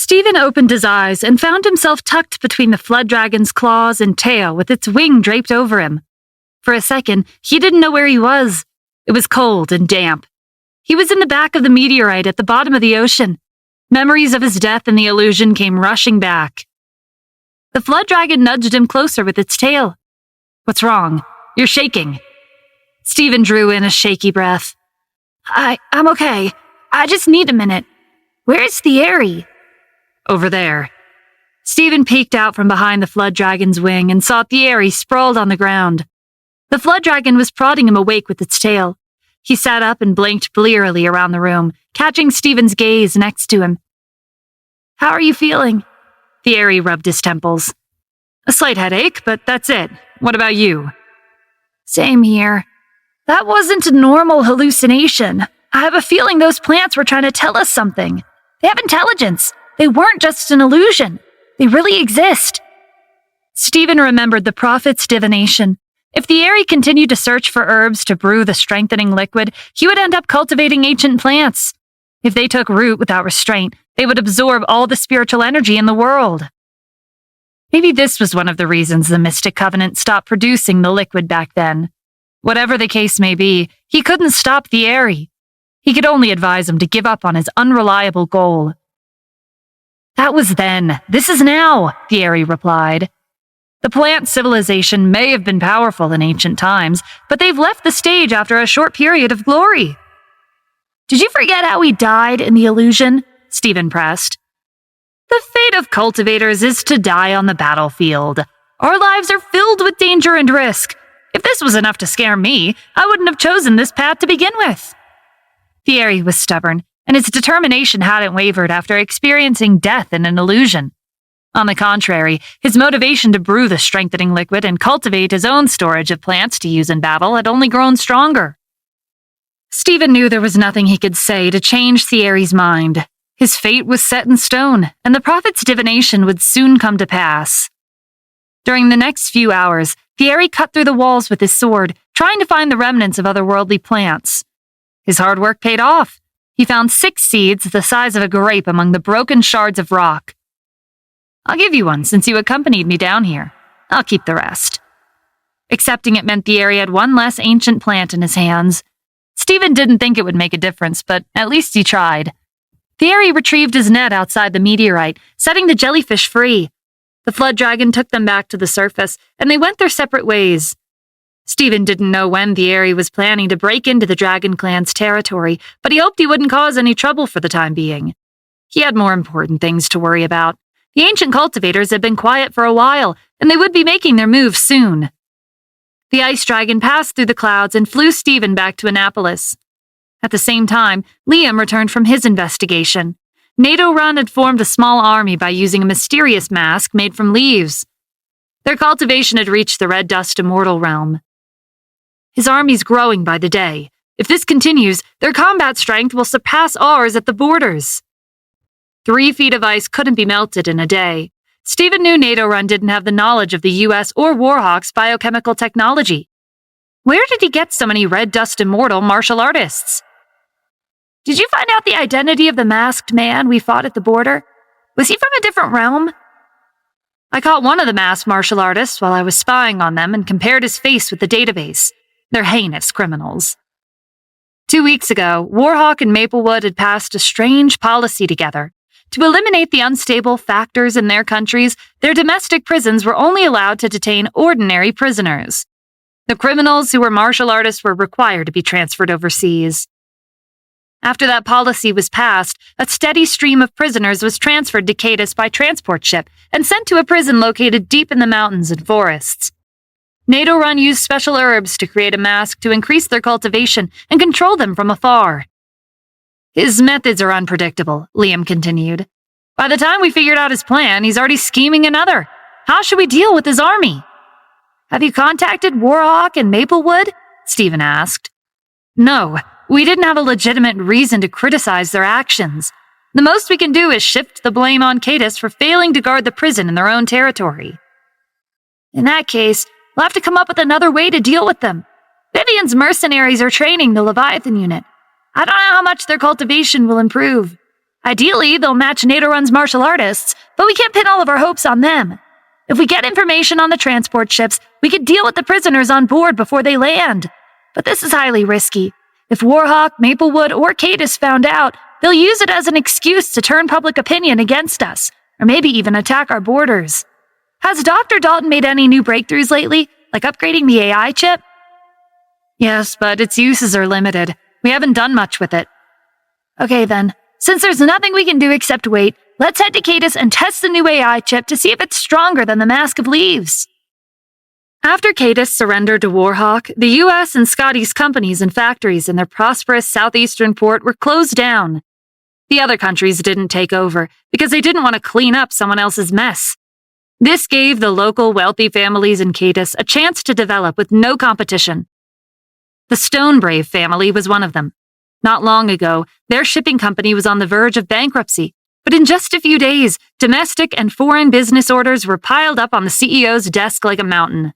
Stephen opened his eyes and found himself tucked between the flood dragon's claws and tail with its wing draped over him. For a second, he didn't know where he was. It was cold and damp. He was in the back of the meteorite at the bottom of the ocean. Memories of his death in the illusion came rushing back. The flood dragon nudged him closer with its tail. "What's wrong? You're shaking." Stephen drew in a shaky breath. I'm okay. I just need a minute. Where's the Aerie?" "Over there." Stephen peeked out from behind the flood dragon's wing and saw the Aerie sprawled on the ground. The flood dragon was prodding him awake with its tail. He sat up and blinked blearily around the room, catching Stephen's gaze next to him. "How are you feeling?" The Aerie rubbed his temples. "A slight headache, but that's it. What about you?" "Same here. That wasn't a normal hallucination. I have a feeling those plants were trying to tell us something. They have intelligence. They weren't just an illusion. They really exist." Stephen remembered the prophet's divination. If the Aerie continued to search for herbs to brew the strengthening liquid, he would end up cultivating ancient plants. If they took root without restraint, they would absorb all the spiritual energy in the world. Maybe this was one of the reasons the Mystic Covenant stopped producing the liquid back then. Whatever the case may be, he couldn't stop the Aerie. He could only advise him to give up on his unreliable goal. "That was then. This is now," the Aerie replied. "The plant civilization may have been powerful in ancient times, but they've left the stage after a short period of glory." "Did you forget how we died in the illusion?" Stephen pressed. "The fate of cultivators is to die on the battlefield. Our lives are filled with danger and risk. If this was enough to scare me, I wouldn't have chosen this path to begin with." The Aerie was stubborn, and its determination hadn't wavered after experiencing death in an illusion. On the contrary, his motivation to brew the strengthening liquid and cultivate his own storage of plants to use in battle had only grown stronger. Stephen knew there was nothing he could say to change the Aerie's mind. His fate was set in stone, and the prophet's divination would soon come to pass. During the next few hours, the Aerie cut through the walls with his sword, trying to find the remnants of otherworldly plants. His hard work paid off. He found 6 seeds the size of a grape among the broken shards of rock. "I'll give you one since you accompanied me down here. I'll keep the rest." Accepting it meant the Aerie had one less ancient plant in his hands. Stephen didn't think it would make a difference, but at least he tried. The Aerie retrieved his net outside the meteorite, setting the jellyfish free. The flood dragon took them back to the surface, and they went their separate ways. Stephen didn't know when the Aerie was planning to break into the Dragon Clan's territory, but he hoped he wouldn't cause any trouble for the time being. He had more important things to worry about. The ancient cultivators had been quiet for a while, and they would be making their move soon. The ice dragon passed through the clouds and flew Stephen back to Annapolis. At the same time, Liam returned from his investigation. NATO Run had formed a small army by using a mysterious mask made from leaves. Their cultivation had reached the red dust immortal realm. His army's growing by the day. If this continues, their combat strength will surpass ours at the borders. 3 feet of ice couldn't be melted in a day. Stephen knew NATO Run didn't have the knowledge of the US or Warhawk's biochemical technology. Where did he get so many red dust immortal martial artists? "Did you find out the identity of the masked man we fought at the border? Was he from a different realm?" "I caught one of the masked martial artists while I was spying on them and compared his face with the database. They're heinous criminals." 2 weeks ago, Warhawk and Maplewood had passed a strange policy together. To eliminate the unstable factors in their countries, their domestic prisons were only allowed to detain ordinary prisoners. The criminals who were martial artists were required to be transferred overseas. After that policy was passed, a steady stream of prisoners was transferred to Cadiz by transport ship and sent to a prison located deep in the mountains and forests. NATO Run used special herbs to create a mask to increase their cultivation and control them from afar. "His methods are unpredictable," Liam continued. "By the time we figured out his plan, he's already scheming another. How should we deal with his army?" "Have you contacted Warhawk and Maplewood?" Stephen asked. "No, we didn't have a legitimate reason to criticize their actions. The most we can do is shift the blame on Cadiz for failing to guard the prison in their own territory." "In that case, we'll have to come up with another way to deal with them. Vivian's mercenaries are training the Leviathan unit. I don't know how much their cultivation will improve. Ideally, they'll match NATO Run's martial artists, but we can't pin all of our hopes on them. If we get information on the transport ships, we could deal with the prisoners on board before they land. But this is highly risky. If Warhawk, Maplewood, or Cadis found out, they'll use it as an excuse to turn public opinion against us, or maybe even attack our borders. Has Dr. Dalton made any new breakthroughs lately, like upgrading the AI chip? Yes, but its uses are limited. We haven't done much with it. Okay then, since there's nothing we can do except wait, let's head to Cadis and test the new AI chip to see if it's stronger than the Mask of Leaves. After Cadis surrendered to Warhawk, the U.S. and Scotty's companies and factories in their prosperous southeastern port were closed down. The other countries didn't take over because they didn't want to clean up someone else's mess. This gave the local wealthy families in Cadis a chance to develop with no competition. The Stonebrave family was one of them. Not long ago, their shipping company was on the verge of bankruptcy, but in just a few days, domestic and foreign business orders were piled up on the CEO's desk like a mountain.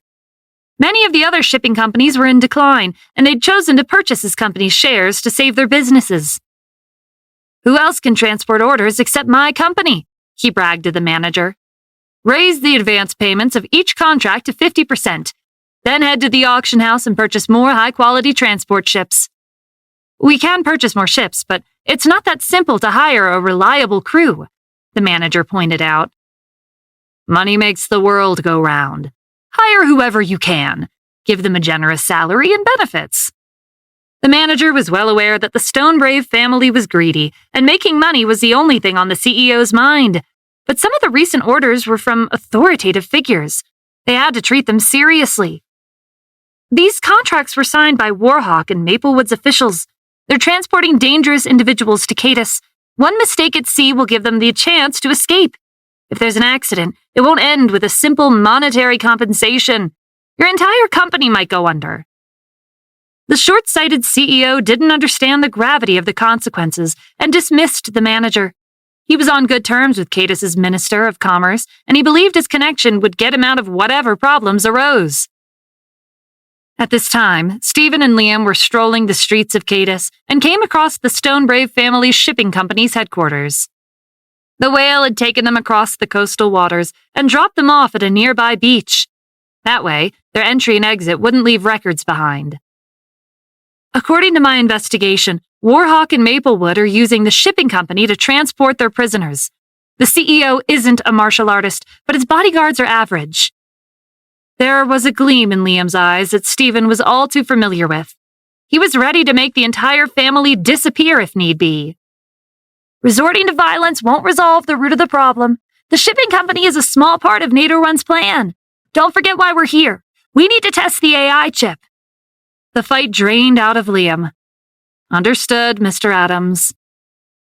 Many of the other shipping companies were in decline, and they'd chosen to purchase his company's shares to save their businesses. Who else can transport orders except my company? He bragged to the manager. Raise the advance payments of each contract to 50%. Then head to the auction house and purchase more high-quality transport ships. We can purchase more ships, but it's not that simple to hire a reliable crew, the manager pointed out. Money makes the world go round. Hire whoever you can. Give them a generous salary and benefits. The manager was well aware that the Stonebrave family was greedy, and making money was the only thing on the CEO's mind. But some of the recent orders were from authoritative figures. They had to treat them seriously. These contracts were signed by Warhawk and Maplewood's officials. They're transporting dangerous individuals to Cadis. One mistake at sea will give them the chance to escape. If there's an accident, it won't end with a simple monetary compensation. Your entire company might go under. The short-sighted CEO didn't understand the gravity of the consequences and dismissed the manager. He was on good terms with Cadis's Minister of Commerce, and he believed his connection would get him out of whatever problems arose. At this time, Stephen and Liam were strolling the streets of Cadis and came across the Stonebrave family's shipping company's headquarters. The whale had taken them across the coastal waters and dropped them off at a nearby beach. That way, their entry and exit wouldn't leave records behind. According to my investigation, Warhawk and Maplewood are using the shipping company to transport their prisoners. The CEO isn't a martial artist, but his bodyguards are average. There was a gleam in Liam's eyes that Stephen was all too familiar with. He was ready to make the entire family disappear if need be. Resorting to violence won't resolve the root of the problem. The shipping company is a small part of NATO Run's plan. Don't forget why we're here. We need to test the AI chip. The fight drained out of Liam. Understood, Mr. Adams.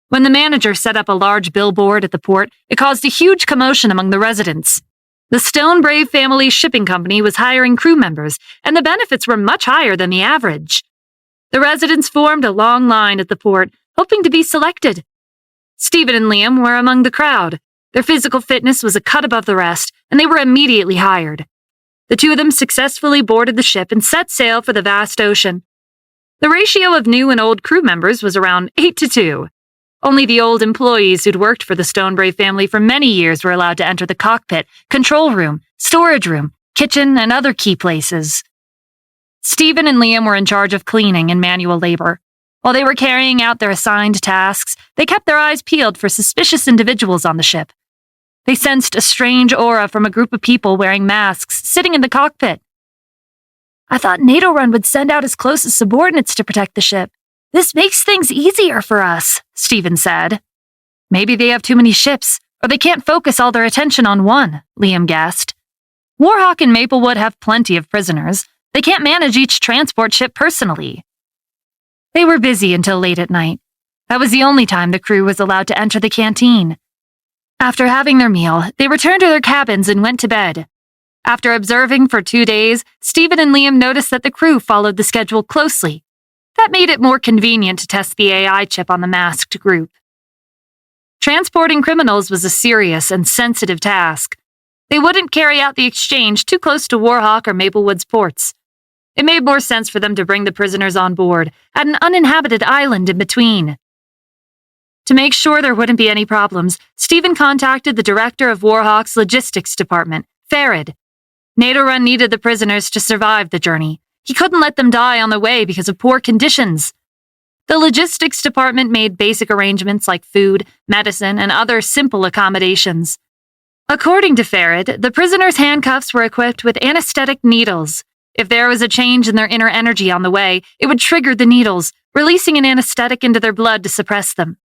When the manager set up a large billboard at the port, it caused a huge commotion among the residents. The Stonebrave family shipping company was hiring crew members, and the benefits were much higher than the average. The residents formed a long line at the port, hoping to be selected. Stephen and Liam were among the crowd. Their physical fitness was a cut above the rest, and they were immediately hired. The two of them successfully boarded the ship and set sail for the vast ocean. The ratio of new and old crew members was around 8-2. Only the old employees who'd worked for the Stonebrave family for many years were allowed to enter the cockpit, control room, storage room, kitchen, and other key places. Stephen and Liam were in charge of cleaning and manual labor. While they were carrying out their assigned tasks, they kept their eyes peeled for suspicious individuals on the ship. They sensed a strange aura from a group of people wearing masks sitting in the cockpit. I thought NATO Run would send out his closest subordinates to protect the ship. This makes things easier for us, Stephen said. Maybe they have too many ships, or they can't focus all their attention on one, Liam guessed. Warhawk and Maplewood have plenty of prisoners. They can't manage each transport ship personally. They were busy until late at night. That was the only time the crew was allowed to enter the canteen. After having their meal, they returned to their cabins and went to bed. After observing for 2 days, Stephen and Liam noticed that the crew followed the schedule closely. That made it more convenient to test the AI chip on the masked group. Transporting criminals was a serious and sensitive task. They wouldn't carry out the exchange too close to Warhawk or Maplewood's ports. It made more sense for them to bring the prisoners on board at an uninhabited island in between. To make sure there wouldn't be any problems, Stephen contacted the director of Warhawk's logistics department, Farid. NATO Run needed the prisoners to survive the journey. He couldn't let them die on the way because of poor conditions. The logistics department made basic arrangements like food, medicine, and other simple accommodations. According to Farid, the prisoners' handcuffs were equipped with anesthetic needles. If there was a change in their inner energy on the way, it would trigger the needles, releasing an anesthetic into their blood to suppress them.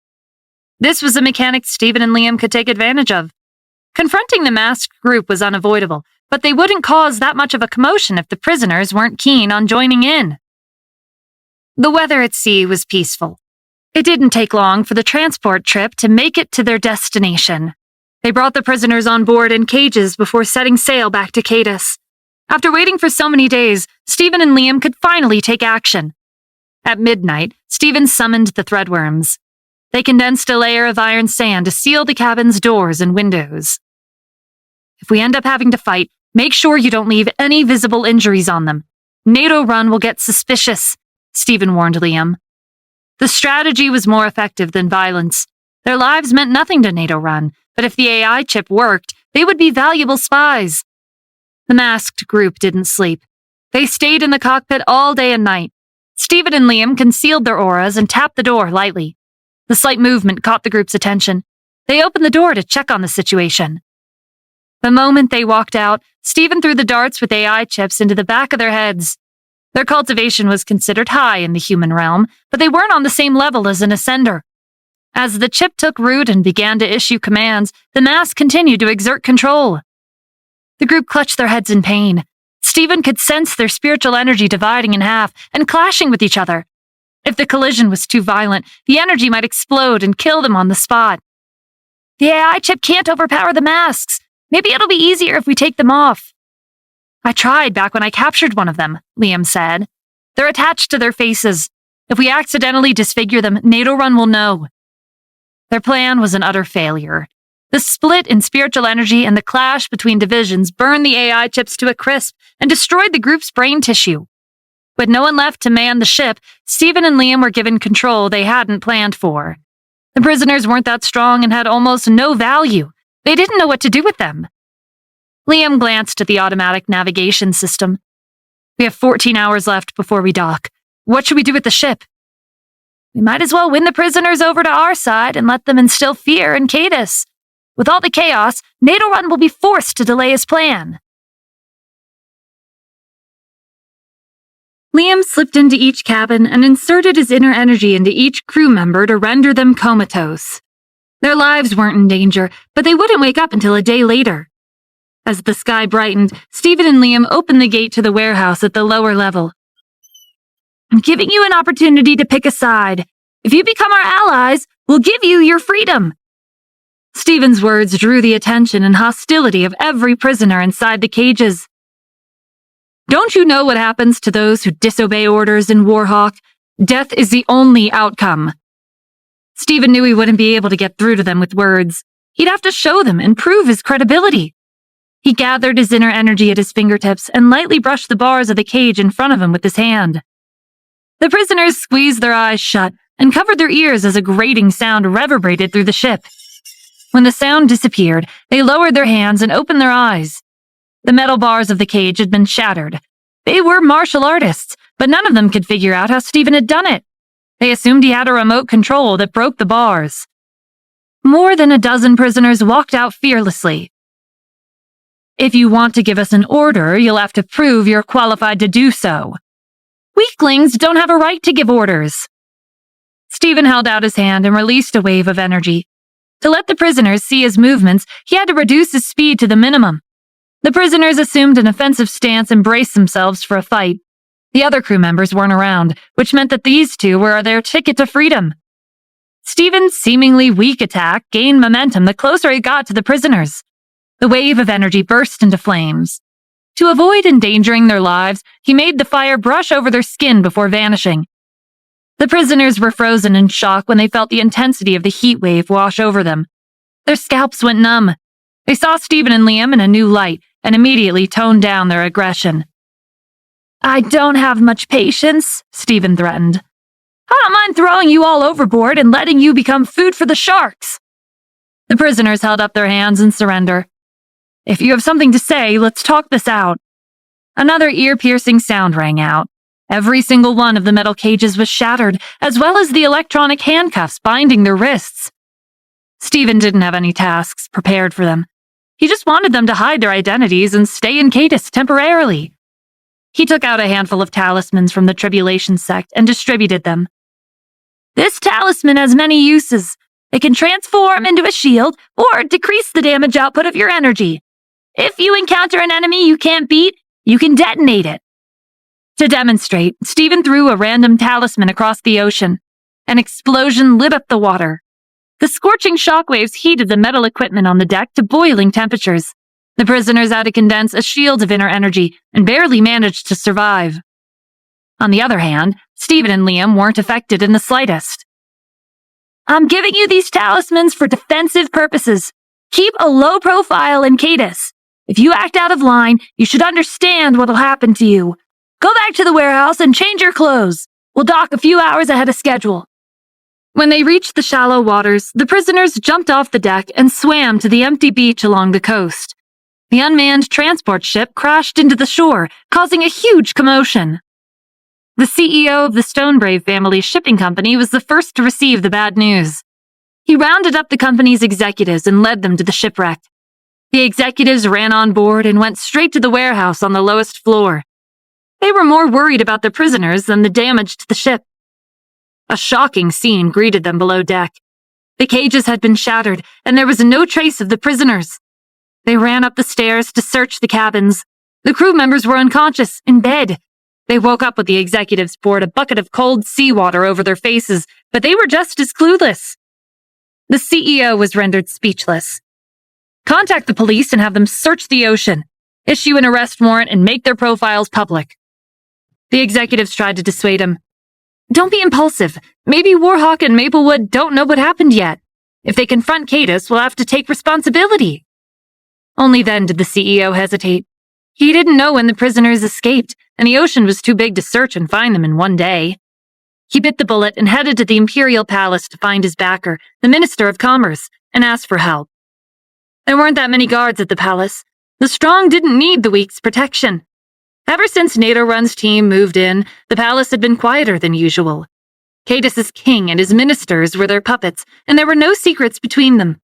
This was a mechanic Stephen and Liam could take advantage of. Confronting the masked group was unavoidable, but they wouldn't cause that much of a commotion if the prisoners weren't keen on joining in. The weather at sea was peaceful. It didn't take long for the transport trip to make it to their destination. They brought the prisoners on board in cages before setting sail back to Cadiz. After waiting for so many days, Stephen and Liam could finally take action. At midnight, Stephen summoned the threadworms. They condensed a layer of iron sand to seal the cabin's doors and windows. If we end up having to fight, make sure you don't leave any visible injuries on them. NATO Run will get suspicious, Stephen warned Liam. The strategy was more effective than violence. Their lives meant nothing to NATO Run, but if the AI chip worked, they would be valuable spies. The masked group didn't sleep. They stayed in the cockpit all day and night. Stephen and Liam concealed their auras and tapped the door lightly. The slight movement caught the group's attention. They opened the door to check on the situation. The moment they walked out, Stephen threw the darts with AI chips into the back of their heads. Their cultivation was considered high in the human realm, but they weren't on the same level as an ascender. As the chip took root and began to issue commands, the mask continued to exert control. The group clutched their heads in pain. Stephen could sense their spiritual energy dividing in half and clashing with each other. If the collision was too violent, the energy might explode and kill them on the spot. The AI chip can't overpower the masks. Maybe it'll be easier if we take them off. I tried back when I captured one of them, Liam said. They're attached to their faces. If we accidentally disfigure them, NATO Run will know. Their plan was an utter failure. The split in spiritual energy and the clash between divisions burned the AI chips to a crisp and destroyed the group's brain tissue. With no one left to man the ship, Stephen and Liam were given control they hadn't planned for. The prisoners weren't that strong and had almost no value. They didn't know what to do with them. Liam glanced at the automatic navigation system. We have 14 hours left before we dock. What should we do with the ship? We might as well win the prisoners over to our side and let them instill fear in Cadiz. With all the chaos, NATO Run will be forced to delay his plan. Liam slipped into each cabin and inserted his inner energy into each crew member to render them comatose. Their lives weren't in danger, but they wouldn't wake up until a day later. As the sky brightened, Stephen and Liam opened the gate to the warehouse at the lower level. I'm giving you an opportunity to pick a side. If you become our allies, we'll give you your freedom. Stephen's words drew the attention and hostility of every prisoner inside the cages. Don't you know what happens to those who disobey orders in Warhawk? Death is the only outcome. Stephen knew he wouldn't be able to get through to them with words. He'd have to show them and prove his credibility. He gathered his inner energy at his fingertips and lightly brushed the bars of the cage in front of him with his hand. The prisoners squeezed their eyes shut and covered their ears as a grating sound reverberated through the ship. When the sound disappeared, they lowered their hands and opened their eyes. The metal bars of the cage had been shattered. They were martial artists, but none of them could figure out how Stephen had done it. They assumed he had a remote control that broke the bars. More than a dozen prisoners walked out fearlessly. If you want to give us an order, you'll have to prove you're qualified to do so. Weaklings don't have a right to give orders. Stephen held out his hand and released a wave of energy. To let the prisoners see his movements, he had to reduce his speed to the minimum. The prisoners assumed an offensive stance and braced themselves for a fight. The other crew members weren't around, which meant that these two were their ticket to freedom. Stephen's seemingly weak attack gained momentum the closer he got to the prisoners. The wave of energy burst into flames. To avoid endangering their lives, he made the fire brush over their skin before vanishing. The prisoners were frozen in shock when they felt the intensity of the heat wave wash over them. Their scalps went numb. They saw Stephen and Liam in a new light and immediately toned down their aggression. I don't have much patience, Stephen threatened. I don't mind throwing you all overboard and letting you become food for the sharks." The prisoners held up their hands in surrender. "If you have something to say, let's talk this out." Another ear-piercing sound rang out. Every single one of the metal cages was shattered, as well as the electronic handcuffs binding their wrists. Stephen didn't have any tasks prepared for them. He just wanted them to hide their identities and stay in Cadis temporarily. He took out a handful of talismans from the Tribulation sect and distributed them. "This talisman has many uses. It can transform into a shield or decrease the damage output of your energy. If you encounter an enemy you can't beat, you can detonate it." To demonstrate, Stephen threw a random talisman across the ocean. An explosion lit up the water. The scorching shockwaves heated the metal equipment on the deck to boiling temperatures. The prisoners had to condense a shield of inner energy and barely managed to survive. On the other hand, Stephen and Liam weren't affected in the slightest. "I'm giving you these talismans for defensive purposes. Keep a low profile in Cadis. If you act out of line, you should understand what'll happen to you. Go back to the warehouse and change your clothes. We'll dock a few hours ahead of schedule." When they reached the shallow waters, the prisoners jumped off the deck and swam to the empty beach along the coast. The unmanned transport ship crashed into the shore, causing a huge commotion. The CEO of the Stonebrave family shipping company was the first to receive the bad news. He rounded up the company's executives and led them to the shipwreck. The executives ran on board and went straight to the warehouse on the lowest floor. They were more worried about the prisoners than the damage to the ship. A shocking scene greeted them below deck. The cages had been shattered, and there was no trace of the prisoners. They ran up the stairs to search the cabins. The crew members were unconscious, in bed. They woke up with the executives poured a bucket of cold seawater over their faces, but they were just as clueless. The CEO was rendered speechless. "Contact the police and have them search the ocean. Issue an arrest warrant and make their profiles public." The executives tried to dissuade him. "Don't be impulsive. Maybe Warhawk and Maplewood don't know what happened yet. If they confront Cadis, we'll have to take responsibility." Only then did the CEO hesitate. He didn't know when the prisoners escaped, and the ocean was too big to search and find them in one day. He bit the bullet and headed to the Imperial Palace to find his backer, the Minister of Commerce, and ask for help. There weren't that many guards at the palace. The strong didn't need the weak's protection. Ever since Nadorun's team moved in, the palace had been quieter than usual. Cadis's king and his ministers were their puppets, and there were no secrets between them.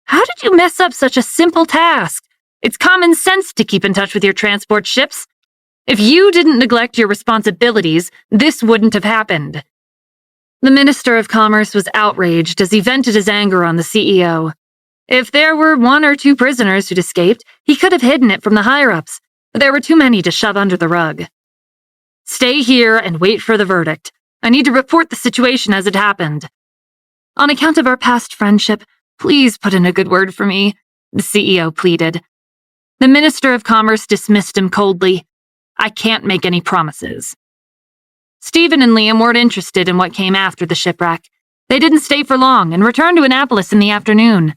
"How did you mess up such a simple task? It's common sense to keep in touch with your transport ships. If you didn't neglect your responsibilities, this wouldn't have happened." The Minister of Commerce was outraged as he vented his anger on the CEO. If there were 1 or 2 prisoners who'd escaped, he could have hidden it from the higher-ups, but there were too many to shove under the rug. "Stay here and wait for the verdict. I need to report the situation as it happened. On account of our past friendship, please put in a good word for me," the CEO pleaded. The Minister of Commerce dismissed him coldly. "I can't make any promises." Stephen and Liam weren't interested in what came after the shipwreck. They didn't stay for long and returned to Annapolis in the afternoon.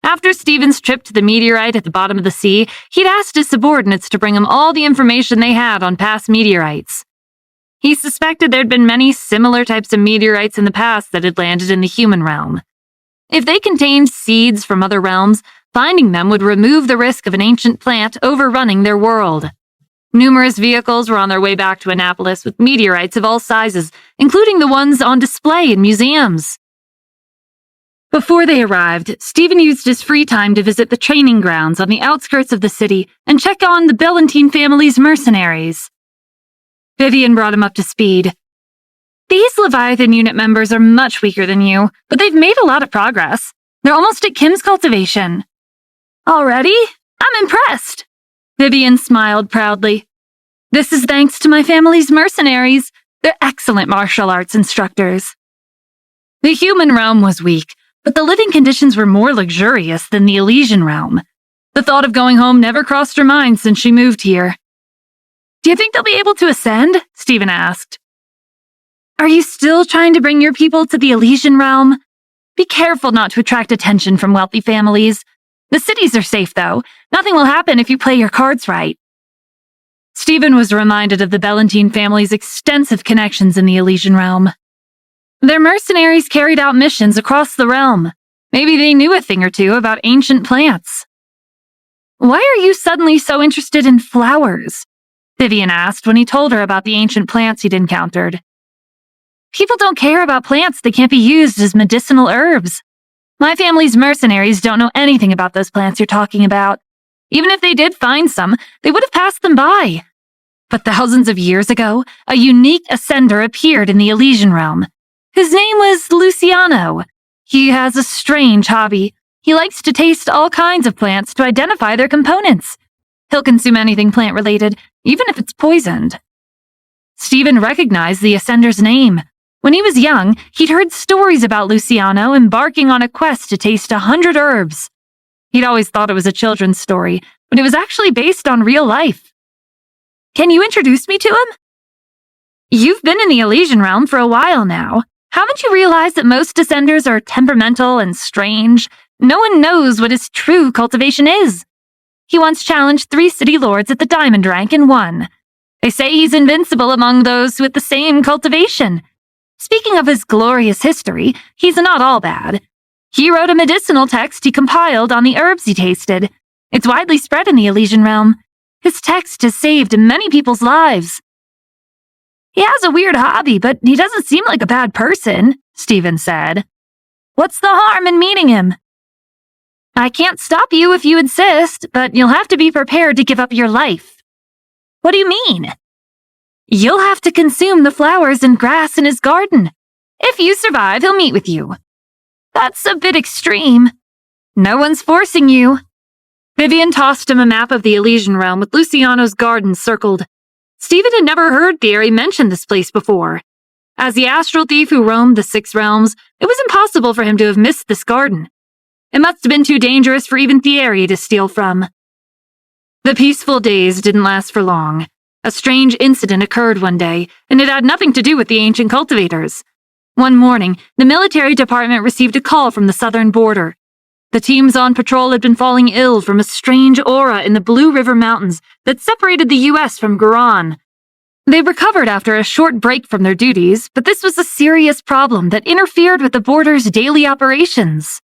After Stephen's trip to the meteorite at the bottom of the sea, he'd asked his subordinates to bring him all the information they had on past meteorites. He suspected there'd been many similar types of meteorites in the past that had landed in the human realm. If they contained seeds from other realms, finding them would remove the risk of an ancient plant overrunning their world. Numerous vehicles were on their way back to Annapolis with meteorites of all sizes, including the ones on display in museums. Before they arrived, Stephen used his free time to visit the training grounds on the outskirts of the city and check on the Billantine family's mercenaries. Vivian brought him up to speed. "These Leviathan unit members are much weaker than you, but they've made a lot of progress. They're almost at Kim's cultivation." "Already? I'm impressed." Vivian smiled proudly. "This is thanks to my family's mercenaries. They're excellent martial arts instructors." The human realm was weak, but the living conditions were more luxurious than the Elysian realm. The thought of going home never crossed her mind since she moved here. "Do you think they'll be able to ascend?" Stephen asked. "Are you still trying to bring your people to the Elysian realm? Be careful not to attract attention from wealthy families. The cities are safe, though. Nothing will happen if you play your cards right." Stephen was reminded of the Bellantine family's extensive connections in the Elysian realm. Their mercenaries carried out missions across the realm. Maybe they knew a thing or two about ancient plants. "Why are you suddenly so interested in flowers?" Vivian asked when he told her about the ancient plants he'd encountered. "People don't care about plants that can't be used as medicinal herbs. My family's mercenaries don't know anything about those plants you're talking about. Even if they did find some, they would have passed them by. But thousands of years ago, a unique ascender appeared in the Elysian realm. His name was Luciano. He has a strange hobby. He likes to taste all kinds of plants to identify their components. He'll consume anything plant-related, even if it's poisoned." Stephen recognized the ascender's name. When he was young, he'd heard stories about Luciano embarking on a quest to taste 100 herbs. He'd always thought it was a children's story, but it was actually based on real life. "Can you introduce me to him?" "You've been in the Elysian realm for a while now. Haven't you realized that most ascenders are temperamental and strange? No one knows what his true cultivation is. He once challenged 3 city lords at the diamond rank and won. They say he's invincible among those with the same cultivation. Speaking of his glorious history, he's not all bad. He wrote a medicinal text he compiled on the herbs he tasted. It's widely spread in the Elysian realm. His text has saved many people's lives." "He has a weird hobby, but he doesn't seem like a bad person," Stephen said. "What's the harm in meeting him?" "I can't stop you if you insist, but you'll have to be prepared to give up your life." "What do you mean?" "You'll have to consume the flowers and grass in his garden. If you survive, he'll meet with you." "That's a bit extreme." "No one's forcing you." Vivian tossed him a map of the Elysian realm with Luciano's garden circled. Stephen had never heard Thierry mention this place before. As the astral thief who roamed the 6 realms, it was impossible for him to have missed this garden. It must have been too dangerous for even Thierry to steal from. The peaceful days didn't last for long. A strange incident occurred one day, and it had nothing to do with the ancient cultivators. One morning, the military department received a call from the southern border. The teams on patrol had been falling ill from a strange aura in the Blue River Mountains that separated the U.S. from Guran. They recovered after a short break from their duties, but this was a serious problem that interfered with the border's daily operations.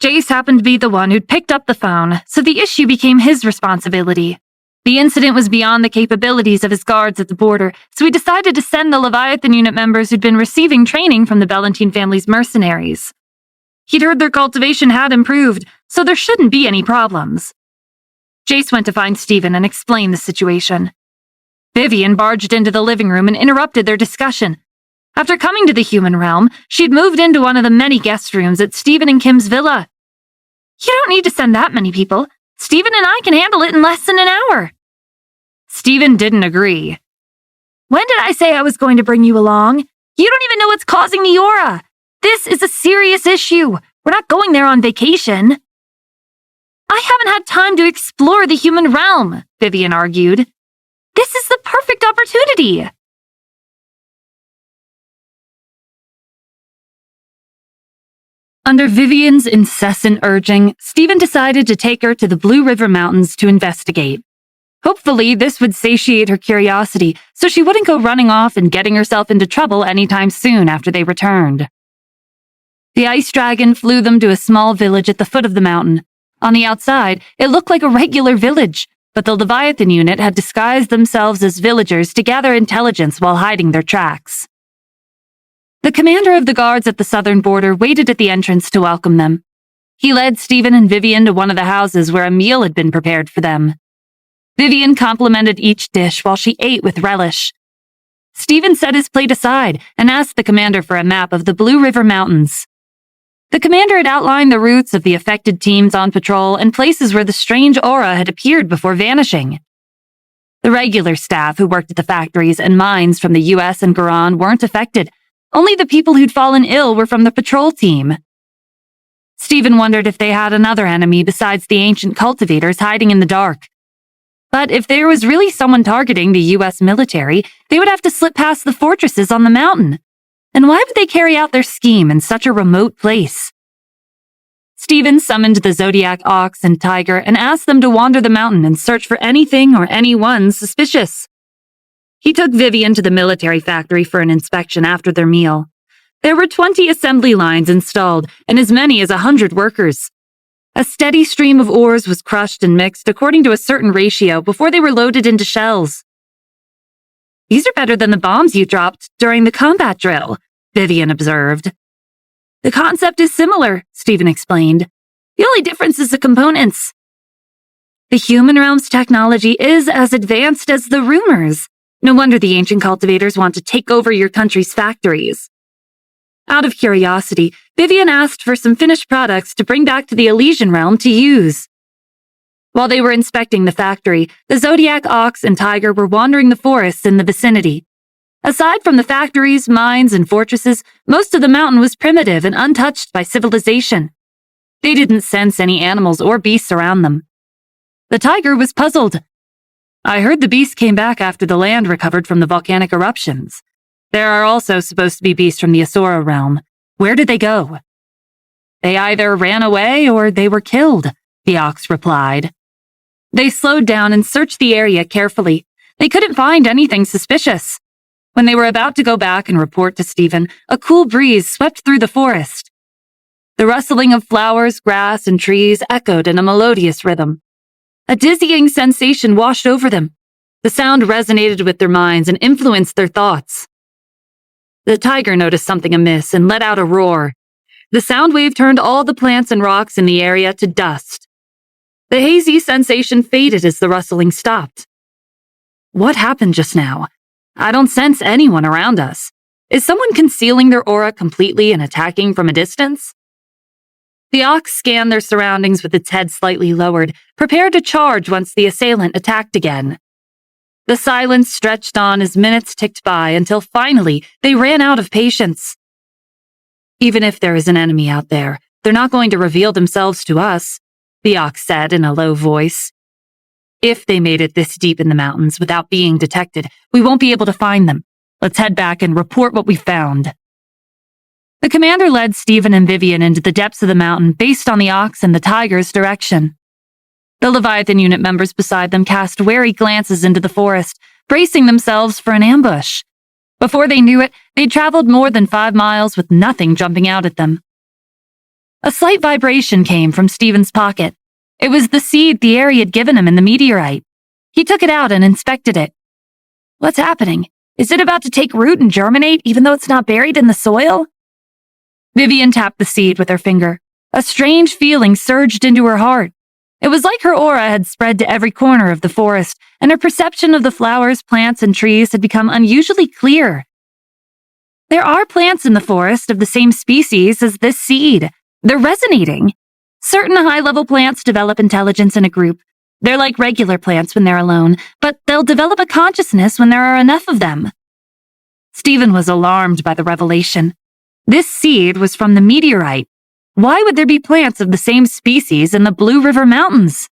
Jace happened to be the one who'd picked up the phone, so the issue became his responsibility. The incident was beyond the capabilities of his guards at the border, so he decided to send the Leviathan unit members who'd been receiving training from the Bellantine family's mercenaries. He'd heard their cultivation had improved, so there shouldn't be any problems. Jace went to find Stephen and explain the situation. Vivian barged into the living room and interrupted their discussion. After coming to the human realm, she'd moved into one of the many guest rooms at Stephen and Kim's villa. "You don't need to send that many people. Stephen and I can handle it in less than an hour." Stephen didn't agree. "When did I say I was going to bring you along? You don't even know what's causing the aura. This is a serious issue. We're not going there on vacation." "I haven't had time to explore the human realm," Vivian argued. "This is the perfect opportunity." Under Vivian's incessant urging, Stephen decided to take her to the Blue River Mountains to investigate. Hopefully, this would satiate her curiosity so she wouldn't go running off and getting herself into trouble anytime soon after they returned. The ice dragon flew them to a small village at the foot of the mountain. On the outside, it looked like a regular village, but the Leviathan unit had disguised themselves as villagers to gather intelligence while hiding their tracks. The commander of the guards at the southern border waited at the entrance to welcome them. He led Stephen and Vivian to one of the houses where a meal had been prepared for them. Vivian complimented each dish while she ate with relish. Stephen set his plate aside and asked the commander for a map of the Blue River Mountains. The commander had outlined the routes of the affected teams on patrol and places where the strange aura had appeared before vanishing. The regular staff who worked at the factories and mines from the U.S. and Guran weren't affected. Only the people who'd fallen ill were from the patrol team. Stephen wondered if they had another enemy besides the ancient cultivators hiding in the dark. But if there was really someone targeting the U.S. military, they would have to slip past the fortresses on the mountain. And why would they carry out their scheme in such a remote place? Stephen summoned the Zodiac ox and tiger and asked them to wander the mountain and search for anything or anyone suspicious. He took Vivian to the military factory for an inspection after their meal. There were 20 assembly lines installed and as many as 100 workers. A steady stream of ores was crushed and mixed according to a certain ratio before they were loaded into shells. "These are better than the bombs you dropped during the combat drill," Vivian observed. "The concept is similar," Stephen explained. "The only difference is the components. The human realm's technology is as advanced as the rumors. No wonder the ancient cultivators want to take over your country's factories." Out of curiosity, Vivian asked for some finished products to bring back to the Elysian realm to use. While they were inspecting the factory, the Zodiac ox and tiger were wandering the forests in the vicinity. Aside from the factories, mines, and fortresses, most of the mountain was primitive and untouched by civilization. They didn't sense any animals or beasts around them. The tiger was puzzled. "I heard the beasts came back after the land recovered from the volcanic eruptions. There are also supposed to be beasts from the Asura realm. Where did they go?" "They either ran away or they were killed," the ox replied. They slowed down and searched the area carefully. They couldn't find anything suspicious. When they were about to go back and report to Stephen, a cool breeze swept through the forest. The rustling of flowers, grass, and trees echoed in a melodious rhythm. A dizzying sensation washed over them. The sound resonated with their minds and influenced their thoughts. The tiger noticed something amiss and let out a roar. The sound wave turned all the plants and rocks in the area to dust. The hazy sensation faded as the rustling stopped. "What happened just now? I don't sense anyone around us. Is someone concealing their aura completely and attacking from a distance?" The ox scanned their surroundings with its head slightly lowered, prepared to charge once the assailant attacked again. The silence stretched on as minutes ticked by until finally they ran out of patience. "Even if there is an enemy out there, they're not going to reveal themselves to us," the ox said in a low voice. "If they made it this deep in the mountains without being detected, we won't be able to find them. Let's head back and report what we found." The commander led Stephen and Vivian into the depths of the mountain based on the ox and the tiger's direction. The Leviathan unit members beside them cast wary glances into the forest, bracing themselves for an ambush. Before they knew it, they'd traveled more than 5 miles with nothing jumping out at them. A slight vibration came from Stephen's pocket. It was the seed the Aerie had given him in the meteorite. He took it out and inspected it. "What's happening? Is it about to take root and germinate even though it's not buried in the soil?" Vivian tapped the seed with her finger. A strange feeling surged into her heart. It was like her aura had spread to every corner of the forest, and her perception of the flowers, plants, and trees had become unusually clear. "There are plants in the forest of the same species as this seed. They're resonating. Certain high-level plants develop intelligence in a group. They're like regular plants when they're alone, but they'll develop a consciousness when there are enough of them." Stephen was alarmed by the revelation. This seed was from the meteorite. Why would there be plants of the same species in the Blue River Mountains?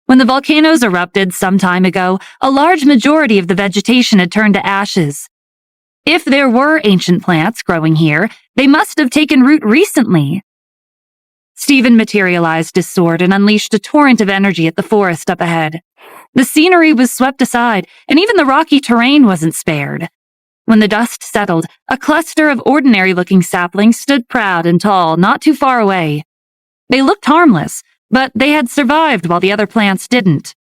When the volcanoes erupted some time ago, a large majority of the vegetation had turned to ashes. If there were ancient plants growing here, they must have taken root recently. Stephen materialized his sword and unleashed a torrent of energy at the forest up ahead. The scenery was swept aside, and even the rocky terrain wasn't spared. When the dust settled, a cluster of ordinary-looking saplings stood proud and tall not too far away. They looked harmless, but they had survived while the other plants didn't.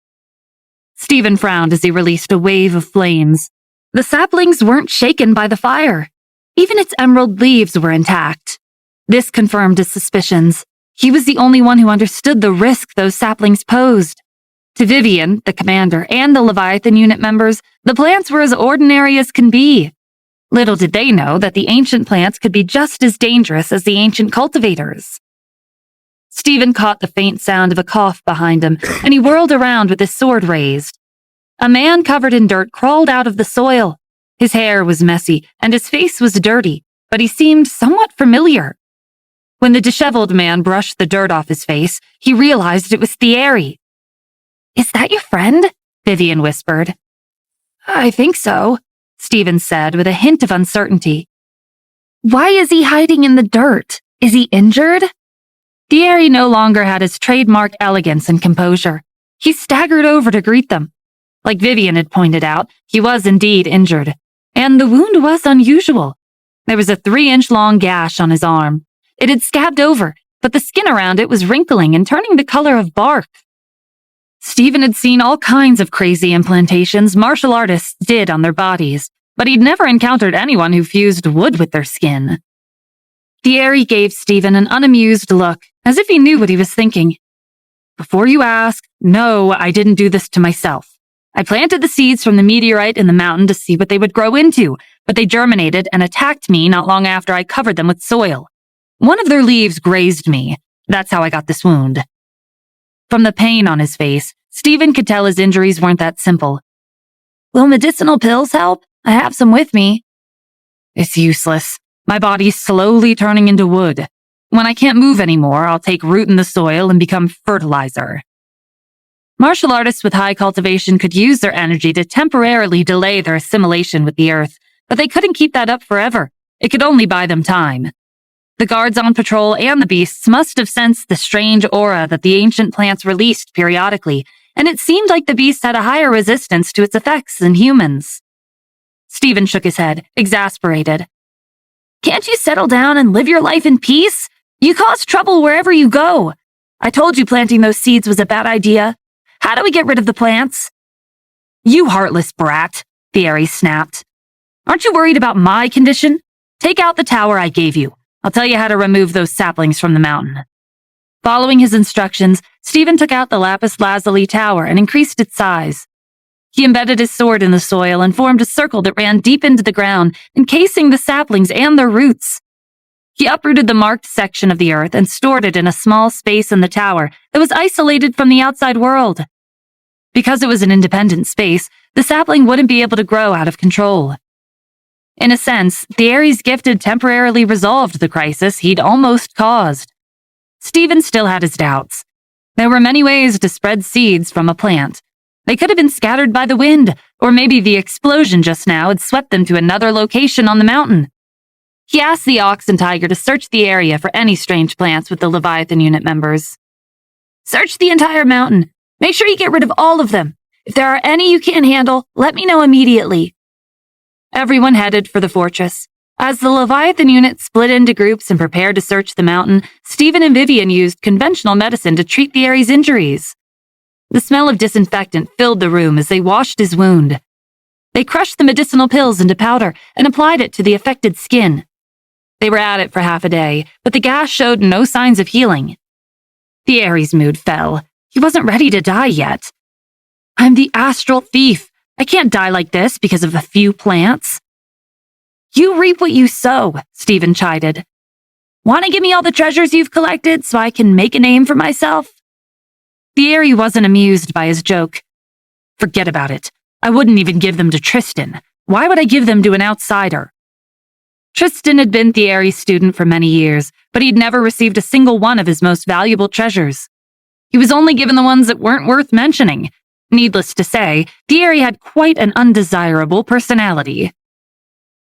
Stephen frowned as he released a wave of flames. The saplings weren't shaken by the fire. Even its emerald leaves were intact. This confirmed his suspicions. He was the only one who understood the risk those saplings posed. To Vivian, the commander, and the Leviathan unit members, the plants were as ordinary as can be. Little did they know that the ancient plants could be just as dangerous as the ancient cultivators. Stephen caught the faint sound of a cough behind him, and he whirled around with his sword raised. A man covered in dirt crawled out of the soil. His hair was messy, and his face was dirty, but he seemed somewhat familiar. When the disheveled man brushed the dirt off his face, he realized it was the Aerie. "Is that your friend?" Vivian whispered. "I think so," Stephen said with a hint of uncertainty. "Why is he hiding in the dirt? Is he injured?" Thierry no longer had his trademark elegance and composure. He staggered over to greet them. Like Vivian had pointed out, he was indeed injured. And the wound was unusual. There was a 3-inch-long gash on his arm. It had scabbed over, but the skin around it was wrinkling and turning the color of bark. Stephen had seen all kinds of crazy implantations martial artists did on their bodies, but he'd never encountered anyone who fused wood with their skin. Thierry gave Stephen an unamused look, as if he knew what he was thinking. Before you ask, no, I didn't do this to myself. I planted the seeds from the meteorite in the mountain to see what they would grow into, but they germinated and attacked me not long after I covered them with soil. One of their leaves grazed me. That's how I got this wound. From the pain on his face, Stephen could tell his injuries weren't that simple. Will medicinal pills help? I have some with me. It's useless. My body's slowly turning into wood. When I can't move anymore, I'll take root in the soil and become fertilizer. Martial artists with high cultivation could use their energy to temporarily delay their assimilation with the earth, but they couldn't keep that up forever. It could only buy them time. The guards on patrol and the beasts must have sensed the strange aura that the ancient plants released periodically, and it seemed like the beast had a higher resistance to its effects than humans. Stephen shook his head, exasperated. Can't you settle down and live your life in peace? You cause trouble wherever you go. I told you planting those seeds was a bad idea. How do we get rid of the plants? You heartless brat, Thierry snapped. Aren't you worried about my condition? Take out the tower I gave you. I'll tell you how to remove those saplings from the mountain. Following his instructions, Stephen took out the lapis lazuli tower and increased its size. He embedded his sword in the soil and formed a circle that ran deep into the ground, encasing the saplings and their roots. He uprooted the marked section of the earth and stored it in a small space in the tower that was isolated from the outside world. Because it was an independent space, the sapling wouldn't be able to grow out of control. In a sense, Thierry's gift had temporarily resolved the crisis he'd almost caused. Stephen still had his doubts. There were many ways to spread seeds from a plant. They could have been scattered by the wind, or maybe the explosion just now had swept them to another location on the mountain. He asked the ox and tiger to search the area for any strange plants with the Leviathan unit members. Search the entire mountain. Make sure you get rid of all of them. If there are any you can't handle, let me know immediately. Everyone headed for the fortress. As the Leviathan unit split into groups and prepared to search the mountain, Stephen and Vivian used conventional medicine to treat Thierry's injuries. The smell of disinfectant filled the room as they washed his wound. They crushed the medicinal pills into powder and applied it to the affected skin. They were at it for half a day, but the gash showed no signs of healing. Thierry's mood fell. He wasn't ready to die yet. I'm the astral thief. I can't die like this because of a few plants. You reap what you sow, Stephen chided. Want to give me all the treasures you've collected so I can make a name for myself? Thierry wasn't amused by his joke. Forget about it. I wouldn't even give them to Tristan. Why would I give them to an outsider? Tristan had been Thierry's student for many years, but he'd never received a single one of his most valuable treasures. He was only given the ones that weren't worth mentioning. Needless to say, Thierry had quite an undesirable personality.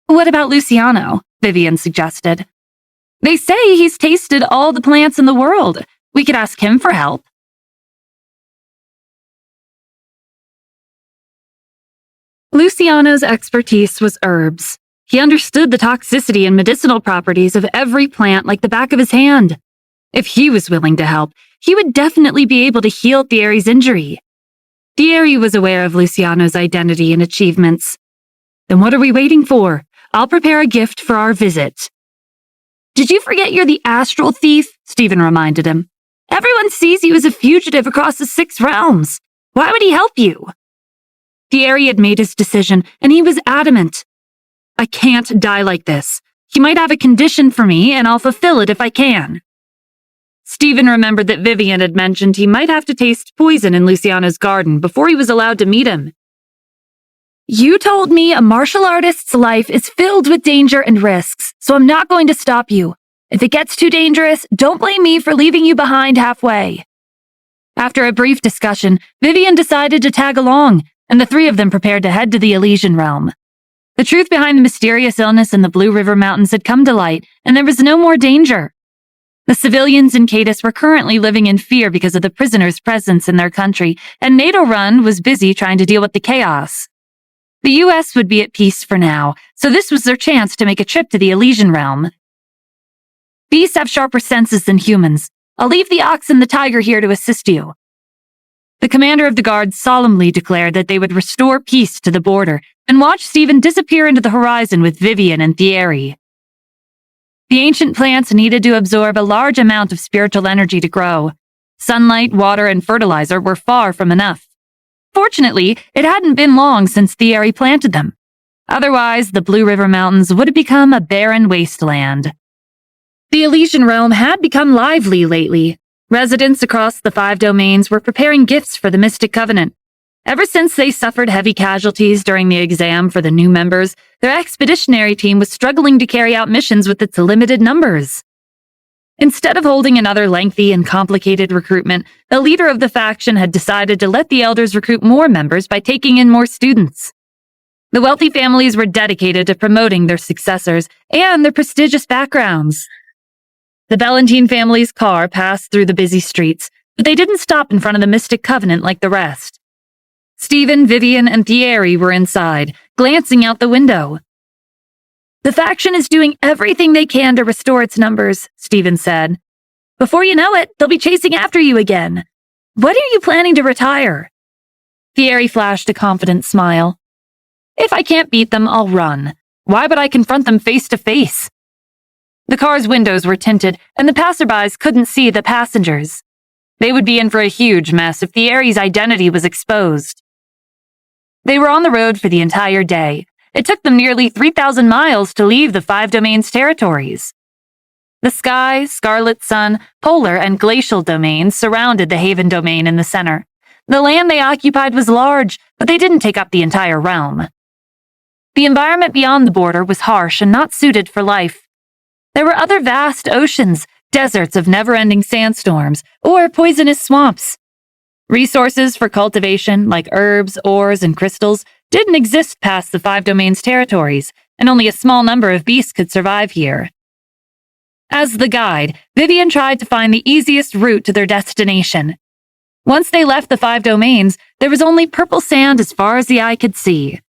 What about Luciano? Vivian suggested. They say he's tasted all the plants in the world. We could ask him for help. Luciano's expertise was herbs. He understood the toxicity and medicinal properties of every plant like the back of his hand. If he was willing to help, he would definitely be able to heal Thierry's injury. Thierry was aware of Luciano's identity and achievements. Then what are we waiting for? I'll prepare a gift for our visit. Did you forget you're the astral thief? Stephen reminded him. Everyone sees you as a fugitive across the 6 realms. Why would he help you? Thierry had made his decision, and he was adamant. I can't die like this. He might have a condition for me, and I'll fulfill it if I can. Stephen remembered that Vivian had mentioned he might have to taste poison in Luciano's garden before he was allowed to meet him. You told me a martial artist's life is filled with danger and risks, so I'm not going to stop you. If it gets too dangerous, don't blame me for leaving you behind halfway. After a brief discussion, Vivian decided to tag along, and the 3 of them prepared to head to the Elysian realm. The truth behind the mysterious illness in the Blue River Mountains had come to light, and there was no more danger. The civilians in Cadiz were currently living in fear because of the prisoners' presence in their country, and NATO Run was busy trying to deal with the chaos. The U.S. would be at peace for now, so this was their chance to make a trip to the Elysian realm. Beasts have sharper senses than humans. I'll leave the ox and the tiger here to assist you. The commander of the guard solemnly declared that they would restore peace to the border and watch Stephen disappear into the horizon with Vivian and Thierry. The ancient plants needed to absorb a large amount of spiritual energy to grow. Sunlight, water, and fertilizer were far from enough. Fortunately, it hadn't been long since Thierry planted them. Otherwise, the Blue River Mountains would have become a barren wasteland. The Elysian realm had become lively lately. Residents across the 5 domains were preparing gifts for the Mystic Covenant. Ever since they suffered heavy casualties during the exam for the new members, their expeditionary team was struggling to carry out missions with its limited numbers. Instead of holding another lengthy and complicated recruitment, the leader of the faction had decided to let the elders recruit more members by taking in more students. The wealthy families were dedicated to promoting their successors and their prestigious backgrounds. The Bellantine family's car passed through the busy streets, but they didn't stop in front of the Mystic Covenant like the rest. Stephen, Vivian, and Thierry were inside, glancing out the window. The faction is doing everything they can to restore its numbers, Stephen said. Before you know it, they'll be chasing after you again. When are you planning to retire? Thierry flashed a confident smile. If I can't beat them, I'll run. Why would I confront them face to face? The car's windows were tinted, and the passerbys couldn't see the passengers. They would be in for a huge mess if Thierry's identity was exposed. They were on the road for the entire day. It took them nearly 3,000 miles to leave the 5 domains' territories. The Sky, Scarlet Sun, Polar, and Glacial domains surrounded the Haven domain in the center. The land they occupied was large, but they didn't take up the entire realm. The environment beyond the border was harsh and not suited for life. There were other vast oceans, deserts of never-ending sandstorms, or poisonous swamps. Resources for cultivation, like herbs, ores, and crystals, didn't exist past the 5 domains' territories, and only a small number of beasts could survive here. As the guide, Vivian tried to find the easiest route to their destination. Once they left the 5 domains, there was only purple sand as far as the eye could see.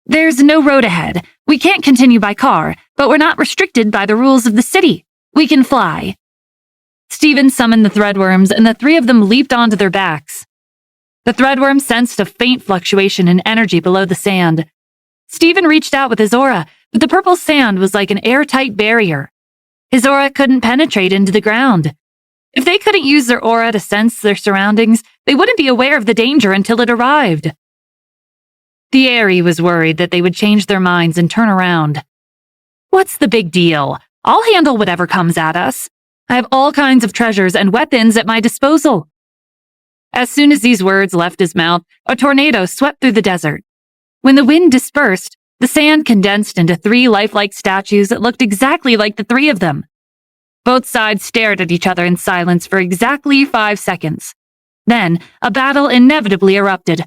There's no road ahead. We can't continue by car, but we're not restricted by the rules of the city. We can fly. Stephen summoned the threadworms, and the 3 of them leaped onto their backs. The threadworm sensed a faint fluctuation in energy below the sand. Stephen reached out with his aura, but the purple sand was like an airtight barrier. His aura couldn't penetrate into the ground. If they couldn't use their aura to sense their surroundings, they wouldn't be aware of the danger until it arrived. Thierry was worried that they would change their minds and turn around. What's the big deal? I'll handle whatever comes at us. I have all kinds of treasures and weapons at my disposal. As soon as these words left his mouth, a tornado swept through the desert. When the wind dispersed, the sand condensed into 3 lifelike statues that looked exactly like the 3 of them. Both sides stared at each other in silence for exactly 5 seconds. Then, a battle inevitably erupted.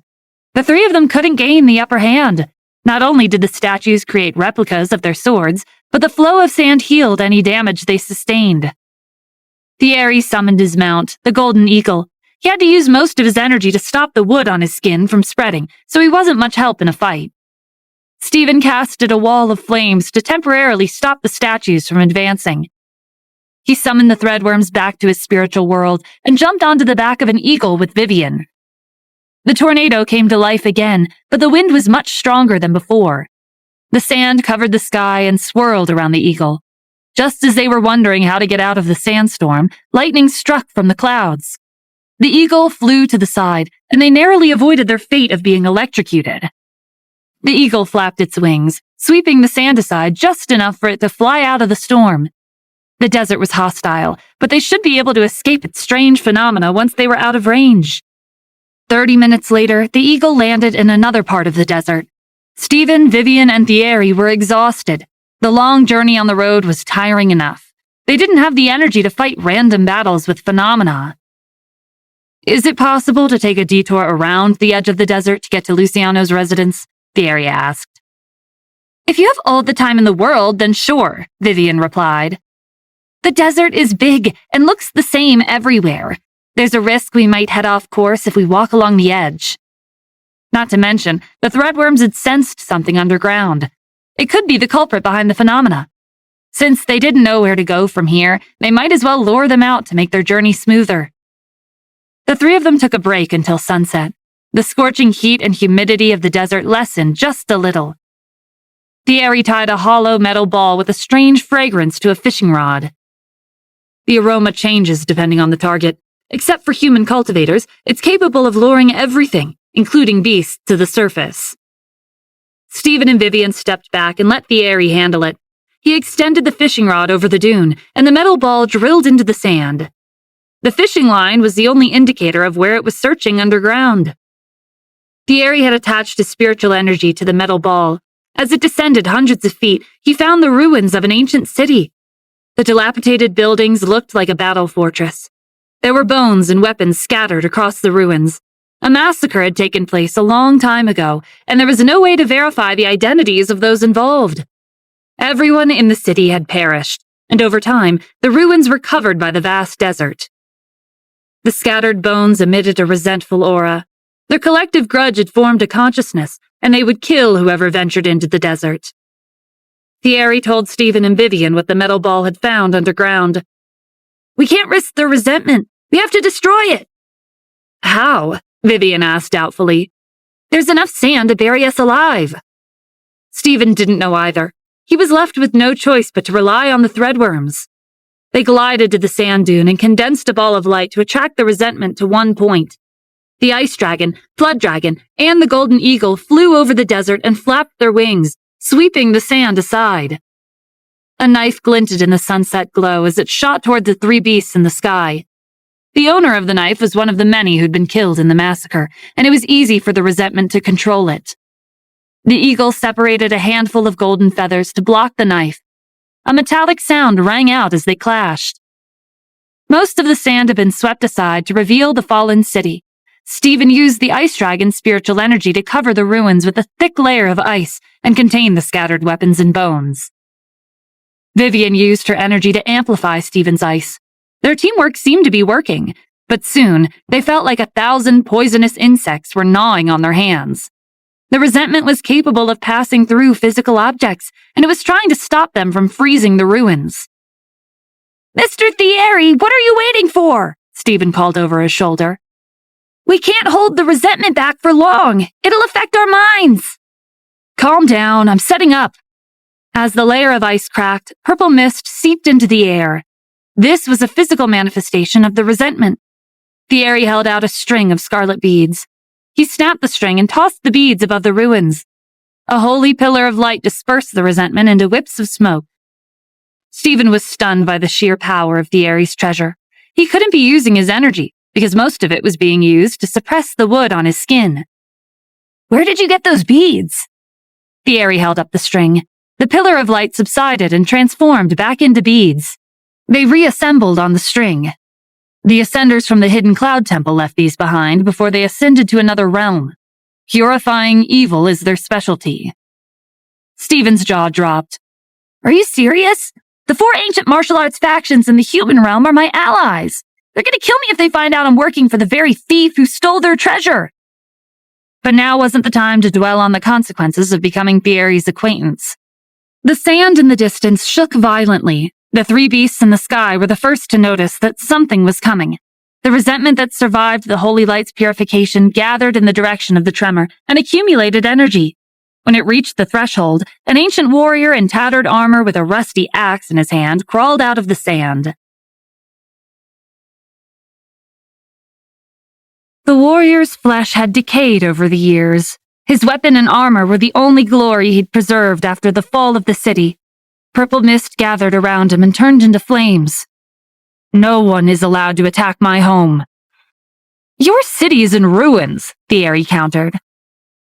The 3 of them couldn't gain the upper hand. Not only did the statues create replicas of their swords, but the flow of sand healed any damage they sustained. Thierry summoned his mount, the Golden Eagle. He had to use most of his energy to stop the wood on his skin from spreading, so he wasn't much help in a fight. Stephen casted a wall of flames to temporarily stop the statues from advancing. He summoned the threadworms back to his spiritual world and jumped onto the back of an eagle with Vivian. The tornado came to life again, but the wind was much stronger than before. The sand covered the sky and swirled around the eagle. Just as they were wondering how to get out of the sandstorm, lightning struck from the clouds. The eagle flew to the side, and they narrowly avoided their fate of being electrocuted. The eagle flapped its wings, sweeping the sand aside just enough for it to fly out of the storm. The desert was hostile, but they should be able to escape its strange phenomena once they were out of range. 30 minutes later, the eagle landed in another part of the desert. Stephen, Vivian, and Thierry were exhausted. The long journey on the road was tiring enough. They didn't have the energy to fight random battles with phenomena. Is it possible to take a detour around the edge of the desert to get to Luciano's residence? Thierry asked. If you have all the time in the world, then sure, Vivian replied. The desert is big and looks the same everywhere. There's a risk we might head off course if we walk along the edge. Not to mention, the threadworms had sensed something underground. It could be the culprit behind the phenomena. Since they didn't know where to go from here, they might as well lure them out to make their journey smoother. The three of them took a break until sunset. The scorching heat and humidity of the desert lessened just a little. Thierry tied a hollow metal ball with a strange fragrance to a fishing rod. The aroma changes depending on the target. Except for human cultivators, it's capable of luring everything, including beasts, to the surface. Stephen and Vivian stepped back and let Thierry handle it. He extended the fishing rod over the dune, and the metal ball drilled into the sand. The fishing line was the only indicator of where it was searching underground. Thierry had attached his spiritual energy to the metal ball. As it descended hundreds of feet, he found the ruins of an ancient city. The dilapidated buildings looked like a battle fortress. There were bones and weapons scattered across the ruins. A massacre had taken place a long time ago, and there was no way to verify the identities of those involved. Everyone in the city had perished, and over time, the ruins were covered by the vast desert. The scattered bones emitted a resentful aura. Their collective grudge had formed a consciousness, and they would kill whoever ventured into the desert. Thierry told Stephen and Vivian what the metal ball had found underground. "We can't risk their resentment. We have to destroy it." "How?" Vivian asked doubtfully. "There's enough sand to bury us alive." Stephen didn't know either. He was left with no choice but to rely on the threadworms. They glided to the sand dune and condensed a ball of light to attract the resentment to one point. The ice dragon, flood dragon, and the golden eagle flew over the desert and flapped their wings, sweeping the sand aside. A knife glinted in the sunset glow as it shot toward the three beasts in the sky. The owner of the knife was one of the many who'd been killed in the massacre, and it was easy for the resentment to control it. The eagle separated a handful of golden feathers to block the knife. A metallic sound rang out as they clashed. Most of the sand had been swept aside to reveal the fallen city. Stephen used the ice dragon's spiritual energy to cover the ruins with a thick layer of ice and contain the scattered weapons and bones. Vivian used her energy to amplify Stephen's ice. Their teamwork seemed to be working, but soon they felt like 1,000 poisonous insects were gnawing on their hands. The resentment was capable of passing through physical objects, and it was trying to stop them from freezing the ruins. "Mr. Thierry, what are you waiting for?" Stephen called over his shoulder. "We can't hold the resentment back for long. It'll affect our minds." "Calm down, I'm setting up." As the layer of ice cracked, purple mist seeped into the air. This was a physical manifestation of the resentment. Thierry held out a string of scarlet beads. He snapped the string and tossed the beads above the ruins. A holy pillar of light dispersed the resentment into whips of smoke. Stephen was stunned by the sheer power of Thierry's treasure. He couldn't be using his energy, because most of it was being used to suppress the wood on his skin. "Where did you get those beads?" Thierry held up the string. The pillar of light subsided and transformed back into beads. They reassembled on the string. The ascenders from the hidden cloud temple left these behind before they ascended to another realm. Purifying evil is their specialty. Stephen's jaw dropped. "Are you serious? The 4 ancient martial arts factions in the human realm are my allies. They're going to kill me if they find out I'm working for the very thief who stole their treasure." But now wasn't the time to dwell on the consequences of becoming Thierry's acquaintance. The sand in the distance shook violently. The three beasts in the sky were the first to notice that something was coming. The resentment that survived the holy light's purification gathered in the direction of the tremor and accumulated energy. When it reached the threshold, an ancient warrior in tattered armor with a rusty axe in his hand crawled out of the sand. The warrior's flesh had decayed over the years. His weapon and armor were the only glory he'd preserved after the fall of the city. Purple mist gathered around him and turned into flames. "No one is allowed to attack my home." "Your city is in ruins," Thierry countered.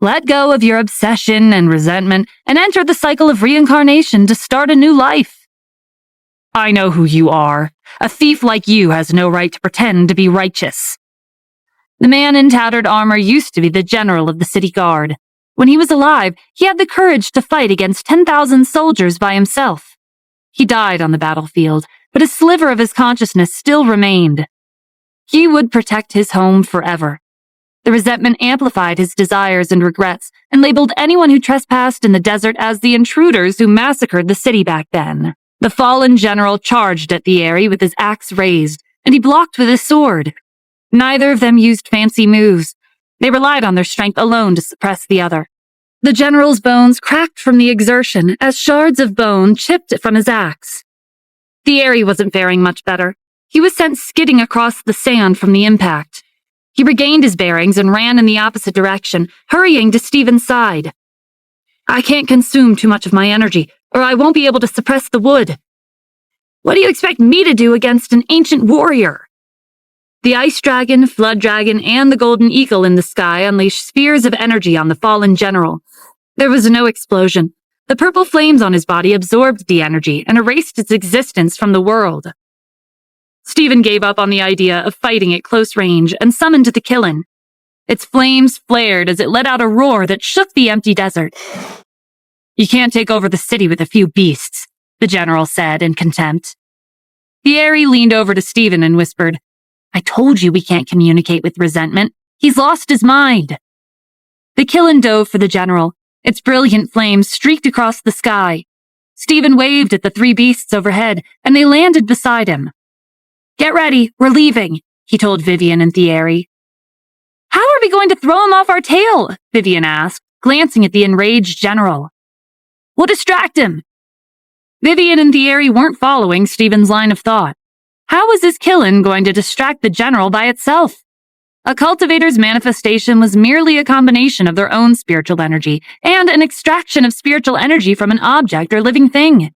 "Let go of your obsession and resentment and enter the cycle of reincarnation to start a new life." "I know who you are. A thief like you has no right to pretend to be righteous." The man in tattered armor used to be the general of the city guard. When he was alive, he had the courage to fight against 10,000 soldiers by himself. He died on the battlefield, but a sliver of his consciousness still remained. He would protect his home forever. The resentment amplified his desires and regrets and labeled anyone who trespassed in the desert as the intruders who massacred the city back then. The fallen general charged at the Eyrie with his axe raised, and he blocked with his sword. Neither of them used fancy moves. They relied on their strength alone to suppress the other. The general's bones cracked from the exertion as shards of bone chipped from his axe. The Eyrie wasn't faring much better. He was sent skidding across the sand from the impact. He regained his bearings and ran in the opposite direction, hurrying to Stephen's side. I can't consume too much of my energy, or I won't be able to suppress the wood. What do you expect me to do against an ancient warrior? The ice dragon, flood dragon, and the golden eagle in the sky unleashed spheres of energy on the fallen general. There was no explosion. The purple flames on his body absorbed the energy and erased its existence from the world. Stephen gave up on the idea of fighting at close range and summoned the Killin. Its flames flared as it let out a roar that shook the empty desert. You can't take over the city with a few beasts, the general said in contempt. The Eyrie leaned over to Stephen and whispered, I told you we can't communicate with resentment. He's lost his mind. The Killin dove for the general. Its brilliant flames streaked across the sky. Stephen waved at the three beasts overhead, and they landed beside him. Get ready, we're leaving, he told Vivian and the Eyrie. How are we going to throw him off our tail? Vivian asked, glancing at the enraged general. We'll distract him. Vivian and the Eyrie weren't following Stephen's line of thought. How was his Killin going to distract the general by itself? A cultivator's manifestation was merely a combination of their own spiritual energy and an extraction of spiritual energy from an object or living thing.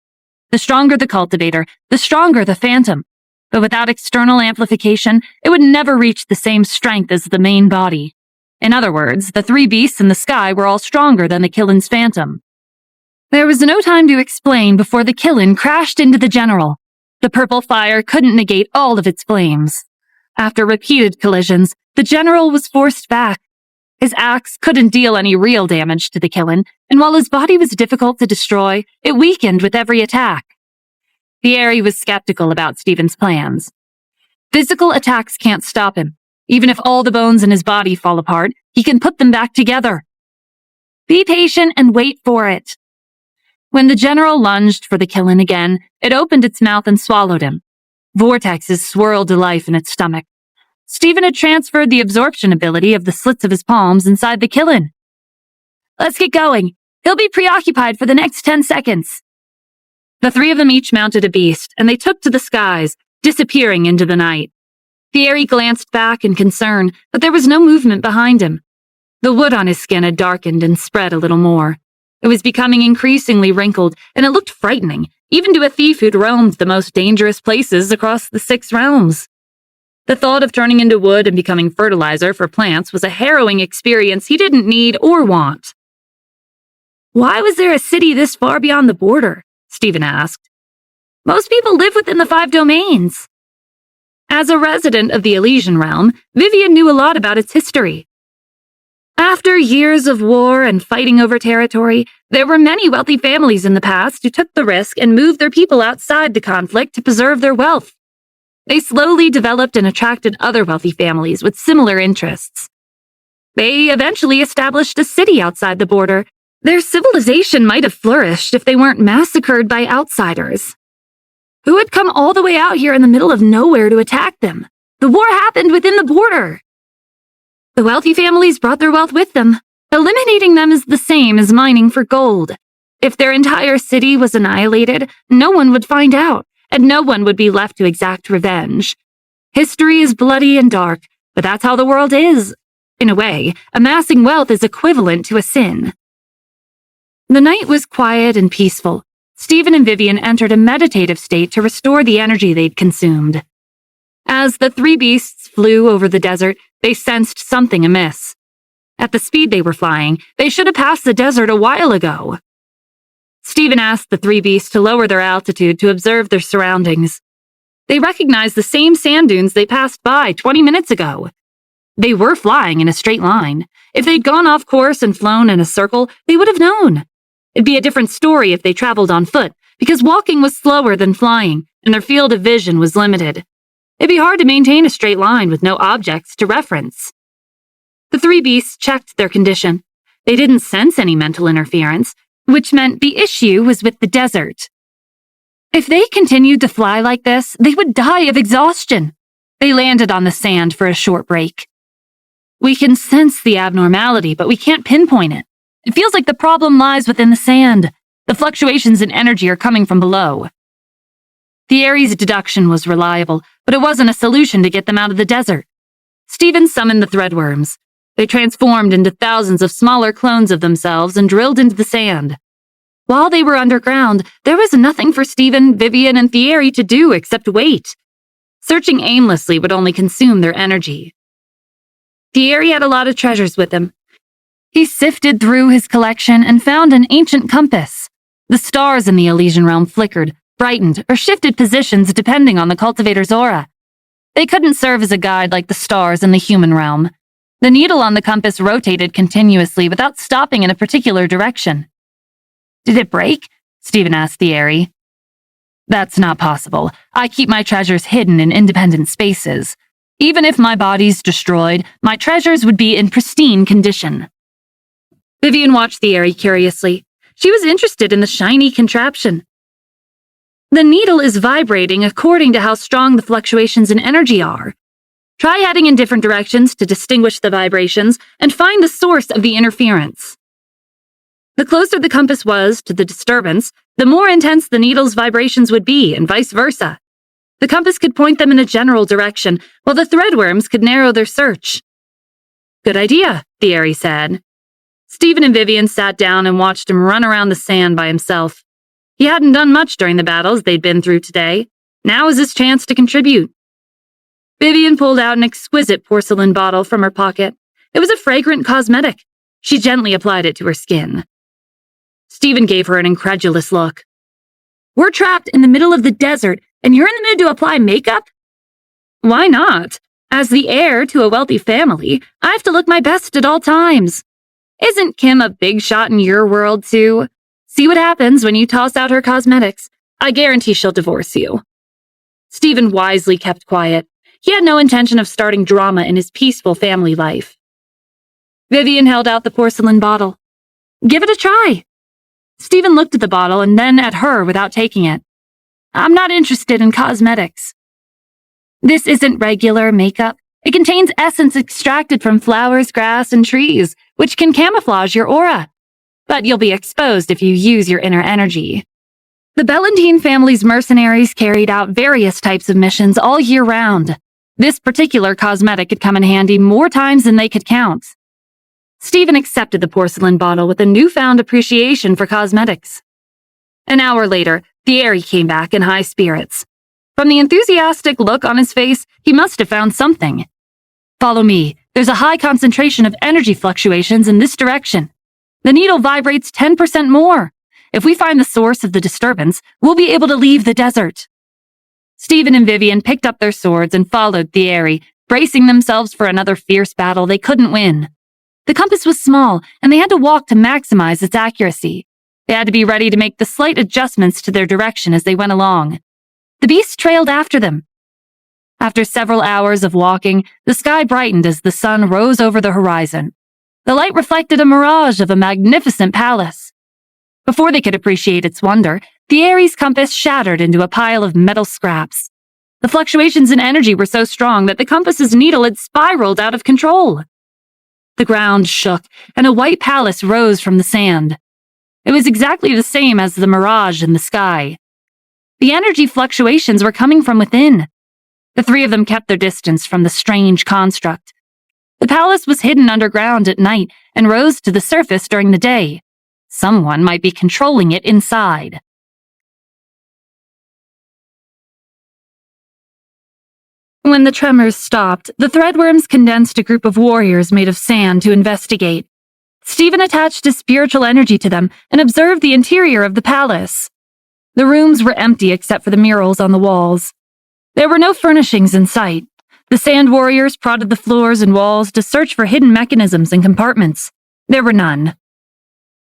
The stronger the cultivator, the stronger the phantom. But without external amplification, it would never reach the same strength as the main body. In other words, the three beasts in the sky were all stronger than the Killin's phantom. There was no time to explain before the Killin crashed into the general. The purple fire couldn't negate all of its flames. After repeated collisions, the general was forced back. His axe couldn't deal any real damage to the Killin, and while his body was difficult to destroy, it weakened with every attack. The Eyrie was skeptical about Stephen's plans. Physical attacks can't stop him. Even if all the bones in his body fall apart, he can put them back together. Be patient and wait for it. When the general lunged for the Killin again, it opened its mouth and swallowed him. Vortexes swirled to life in its stomach. Stephen had transferred the absorption ability of the slits of his palms inside the Killin. Let's get going. He'll be preoccupied for the next 10 seconds. The three of them each mounted a beast, and they took to the skies, disappearing into the night. The Eyrie glanced back in concern, but there was no movement behind him. The wood on his skin had darkened and spread a little more. It was becoming increasingly wrinkled, and it looked frightening, even to a thief who'd roamed the most dangerous places across the 6 realms. The thought of turning into wood and becoming fertilizer for plants was a harrowing experience he didn't need or want. Why was there a city this far beyond the border? Stephen asked. Most people live within the 5 domains. As a resident of the Elysian realm, Vivian knew a lot about its history. After years of war and fighting over territory, there were many wealthy families in the past who took the risk and moved their people outside the conflict to preserve their wealth. They slowly developed and attracted other wealthy families with similar interests. They eventually established a city outside the border. Their civilization might have flourished if they weren't massacred by outsiders. Who had come all the way out here in the middle of nowhere to attack them? The war happened within the border. The wealthy families brought their wealth with them. Eliminating them is the same as mining for gold. If their entire city was annihilated, no one would find out, and no one would be left to exact revenge. History is bloody and dark, but that's how the world is. In a way, amassing wealth is equivalent to a sin. The night was quiet and peaceful. Stephen and Vivian entered a meditative state to restore the energy they'd consumed. As the 3 beasts flew over the desert, they sensed something amiss. At the speed they were flying, they should have passed the desert a while ago. Stephen asked the 3 beasts to lower their altitude to observe their surroundings. They recognized the same sand dunes they passed by 20 minutes ago. They were flying in a straight line. If they'd gone off course and flown in a circle, they would have known. It'd be a different story if they traveled on foot, because walking was slower than flying, and their field of vision was limited. It'd be hard to maintain a straight line with no objects to reference. The three beasts checked their condition. They didn't sense any mental interference, which meant the issue was with the desert. If they continued to fly like this, they would die of exhaustion. They landed on the sand for a short break. We can sense the abnormality, but we can't pinpoint it. It feels like the problem lies within the sand. The fluctuations in energy are coming from below. The Aries' deduction was reliable, but it wasn't a solution to get them out of the desert. Stephen summoned the threadworms. They transformed into thousands of smaller clones of themselves and drilled into the sand. While they were underground, there was nothing for Stephen, Vivian, and Thierry to do except wait. Searching aimlessly would only consume their energy. Thierry had a lot of treasures with him. He sifted through his collection and found an ancient compass. The stars in the Elysian realm flickered, brightened, or shifted positions depending on the cultivator's aura. They couldn't serve as a guide like the stars in the human realm. The needle on the compass rotated continuously without stopping in a particular direction. Did it break? Stephen asked Thierry. That's not possible. I keep my treasures hidden in independent spaces. Even if my body's destroyed, my treasures would be in pristine condition. Vivian watched Thierry curiously. She was interested in the shiny contraption. The needle is vibrating according to how strong the fluctuations in energy are. Try heading in different directions to distinguish the vibrations and find the source of the interference. The closer the compass was to the disturbance, the more intense the needle's vibrations would be, and vice versa. The compass could point them in a general direction, while the threadworms could narrow their search. Good idea, Thierry said. Stephen and Vivian sat down and watched him run around the sand by himself. He hadn't done much during the battles they'd been through today. Now was his chance to contribute. Vivian pulled out an exquisite porcelain bottle from her pocket. It was a fragrant cosmetic. She gently applied it to her skin. Stephen gave her an incredulous look. We're trapped in the middle of the desert, and you're in the mood to apply makeup? Why not? As the heir to a wealthy family, I have to look my best at all times. Isn't Kim a big shot in your world, too? See what happens when you toss out her cosmetics. I guarantee she'll divorce you. Stephen wisely kept quiet. He had no intention of starting drama in his peaceful family life. Vivian held out the porcelain bottle. Give it a try. Stephen looked at the bottle and then at her without taking it. I'm not interested in cosmetics. This isn't regular makeup. It contains essence extracted from flowers, grass, and trees, which can camouflage your aura. But you'll be exposed if you use your inner energy. The Bellantine family's mercenaries carried out various types of missions all year round. This particular cosmetic could come in handy more times than they could count. Stephen accepted the porcelain bottle with a newfound appreciation for cosmetics. An hour later, Thierry came back in high spirits. From the enthusiastic look on his face, he must have found something. Follow me. There's a high concentration of energy fluctuations in this direction. The needle vibrates 10% more. If we find the source of the disturbance, we'll be able to leave the desert. Stephen and Vivian picked up their swords and followed Thierry, bracing themselves for another fierce battle they couldn't win. The compass was small, and they had to walk to maximize its accuracy. They had to be ready to make the slight adjustments to their direction as they went along. The beast trailed after them. After several hours of walking, the sky brightened as the sun rose over the horizon. The light reflected a mirage of a magnificent palace. Before they could appreciate its wonder, Thierry's compass shattered into a pile of metal scraps. The fluctuations in energy were so strong that the compass's needle had spiraled out of control. The ground shook, and a white palace rose from the sand. It was exactly the same as the mirage in the sky. The energy fluctuations were coming from within. The three of them kept their distance from the strange construct. The palace was hidden underground at night and rose to the surface during the day. Someone might be controlling it inside. When the tremors stopped, the threadworms condensed a group of warriors made of sand to investigate. Stephen attached his spiritual energy to them and observed the interior of the palace. The rooms were empty except for the murals on the walls. There were no furnishings in sight. The sand warriors prodded the floors and walls to search for hidden mechanisms and compartments. There were none.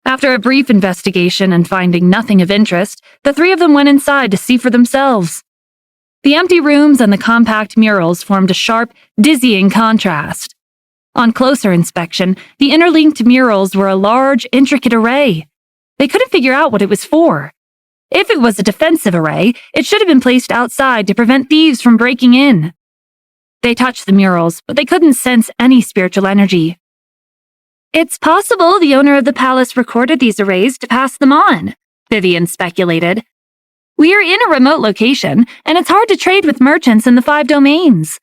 After a brief investigation and finding nothing of interest, the three of them went inside to see for themselves. The empty rooms and the compact murals formed a sharp, dizzying contrast. On closer inspection, the interlinked murals were a large, intricate array. They couldn't figure out what it was for. If it was a defensive array, it should have been placed outside to prevent thieves from breaking in. They touched the murals, but they couldn't sense any spiritual energy. It's possible the owner of the palace recorded these arrays to pass them on, Vivian speculated. We're in a remote location, and it's hard to trade with merchants in the 5 domains.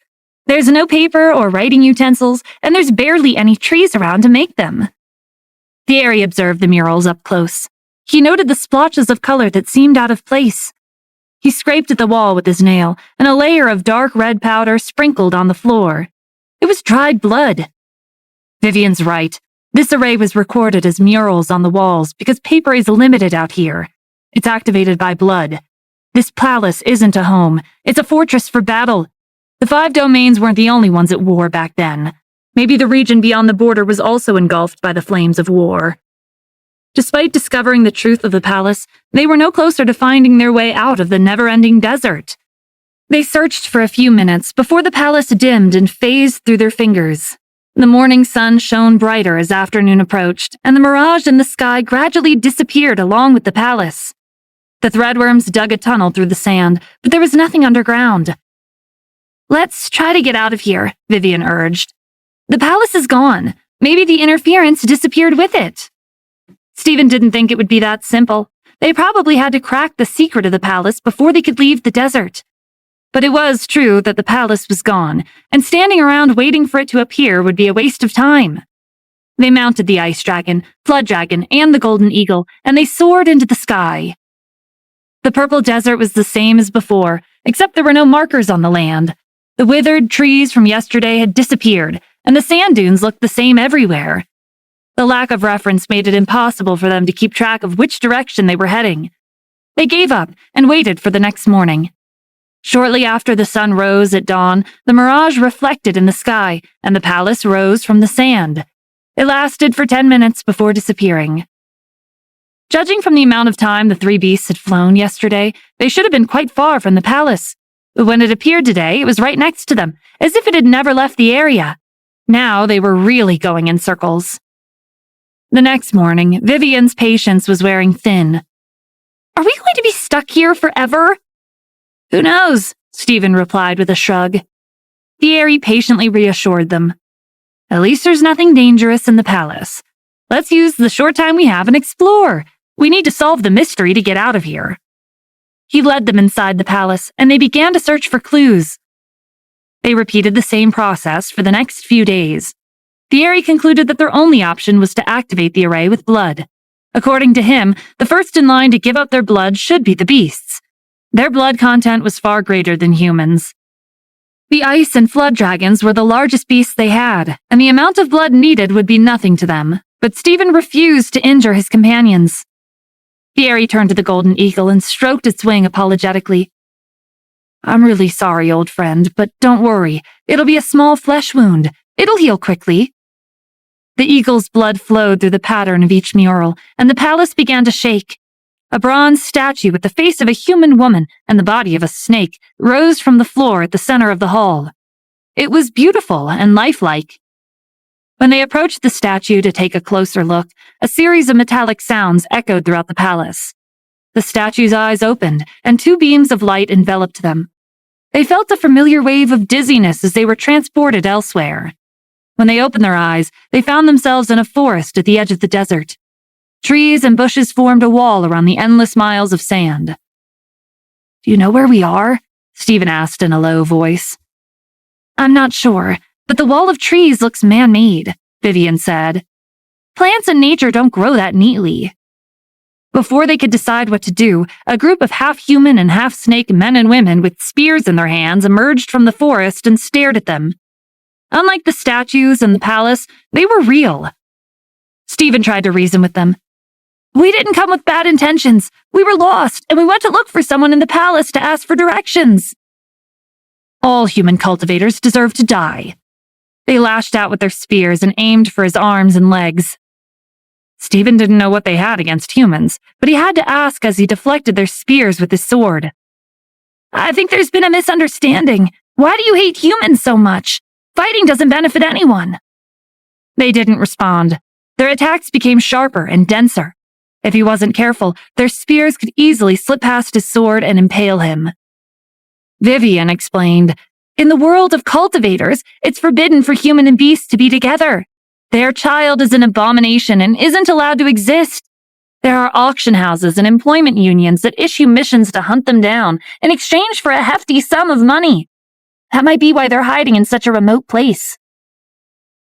There's no paper or writing utensils, and there's barely any trees around to make them. Thierry observed the murals up close. He noted the splotches of color that seemed out of place. He scraped at the wall with his nail, and a layer of dark red powder sprinkled on the floor. It was dried blood. Vivian's right. This array was recorded as murals on the walls because paper is limited out here. It's activated by blood. This palace isn't a home. It's a fortress for battle. The 5 domains weren't the only ones at war back then. Maybe the region beyond the border was also engulfed by the flames of war. Despite discovering the truth of the palace, they were no closer to finding their way out of the never-ending desert. They searched for a few minutes before the palace dimmed and phased through their fingers. The morning sun shone brighter as afternoon approached, and the mirage in the sky gradually disappeared along with the palace. The threadworms dug a tunnel through the sand, but there was nothing underground. Let's try to get out of here, Vivian urged. The palace is gone. Maybe the interference disappeared with it. Stephen didn't think it would be that simple. They probably had to crack the secret of the palace before they could leave the desert. But it was true that the palace was gone, and standing around waiting for it to appear would be a waste of time. They mounted the ice dragon, flood dragon, and the golden eagle, and they soared into the sky. The purple desert was the same as before, except there were no markers on the land. The withered trees from yesterday had disappeared, and the sand dunes looked the same everywhere. The lack of reference made it impossible for them to keep track of which direction they were heading. They gave up and waited for the next morning. Shortly after the sun rose at dawn, the mirage reflected in the sky, and the palace rose from the sand. It lasted for 10 minutes before disappearing. Judging from the amount of time the 3 beasts had flown yesterday, they should have been quite far from the palace. But when it appeared today, it was right next to them, as if it had never left the area. Now they were really going in circles. The next morning, Vivian's patience was wearing thin. Are we going to be stuck here forever? Who knows? Stephen replied with a shrug. Thierry patiently reassured them. At least there's nothing dangerous in the palace. Let's use the short time we have and explore. We need to solve the mystery to get out of here. He led them inside the palace, and they began to search for clues. They repeated the same process for the next few days. Thierry concluded that their only option was to activate the array with blood. According to him, the first in line to give up their blood should be the beasts. Their blood content was far greater than humans. The ice and flood dragons were the largest beasts they had, and the amount of blood needed would be nothing to them, but Stephen refused to injure his companions. Thierry turned to the golden eagle and stroked its wing apologetically. I'm really sorry, old friend, but don't worry. It'll be a small flesh wound. It'll heal quickly. The eagle's blood flowed through the pattern of each mural, and the palace began to shake. A bronze statue with the face of a human woman and the body of a snake rose from the floor at the center of the hall. It was beautiful and lifelike. When they approached the statue to take a closer look, a series of metallic sounds echoed throughout the palace. The statue's eyes opened, and 2 beams of light enveloped them. They felt a familiar wave of dizziness as they were transported elsewhere. When they opened their eyes, they found themselves in a forest at the edge of the desert. Trees and bushes formed a wall around the endless miles of sand. Do you know where we are? Stephen asked in a low voice. I'm not sure, but the wall of trees looks man-made, Vivian said. Plants and nature don't grow that neatly. Before they could decide what to do, a group of half-human and half-snake men and women with spears in their hands emerged from the forest and stared at them. Unlike the statues and the palace, they were real. Stephen tried to reason with them. We didn't come with bad intentions. We were lost, and we went to look for someone in the palace to ask for directions. All human cultivators deserve to die. They lashed out with their spears and aimed for his arms and legs. Stephen didn't know what they had against humans, but he had to ask as he deflected their spears with his sword. I think there's been a misunderstanding. Why do you hate humans so much? Fighting doesn't benefit anyone." They didn't respond. Their attacks became sharper and denser. If he wasn't careful, their spears could easily slip past his sword and impale him. Vivian explained, "In the world of cultivators, it's forbidden for human and beast to be together. Their child is an abomination and isn't allowed to exist. There are auction houses and employment unions that issue missions to hunt them down in exchange for a hefty sum of money. That might be why they're hiding in such a remote place."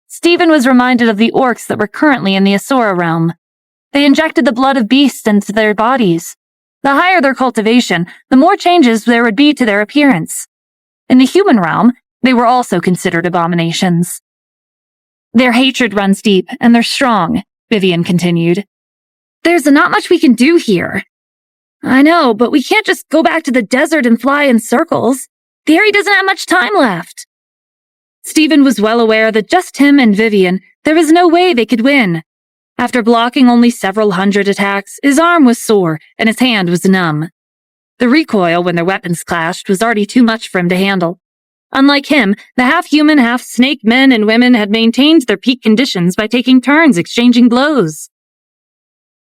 Stephen was reminded of the orcs that were currently in the Asura realm. They injected the blood of beasts into their bodies. The higher their cultivation, the more changes there would be to their appearance. In the human realm, they were also considered abominations. "Their hatred runs deep, and they're strong," Vivian continued. "There's not much we can do here." "I know, but we can't just go back to the desert and fly in circles. The area doesn't have much time left." Stephen was well aware that just him and Vivian, there was no way they could win. After blocking only several hundred attacks, his arm was sore and his hand was numb. The recoil when their weapons clashed was already too much for him to handle. Unlike him, the half-human, half-snake men and women had maintained their peak conditions by taking turns exchanging blows.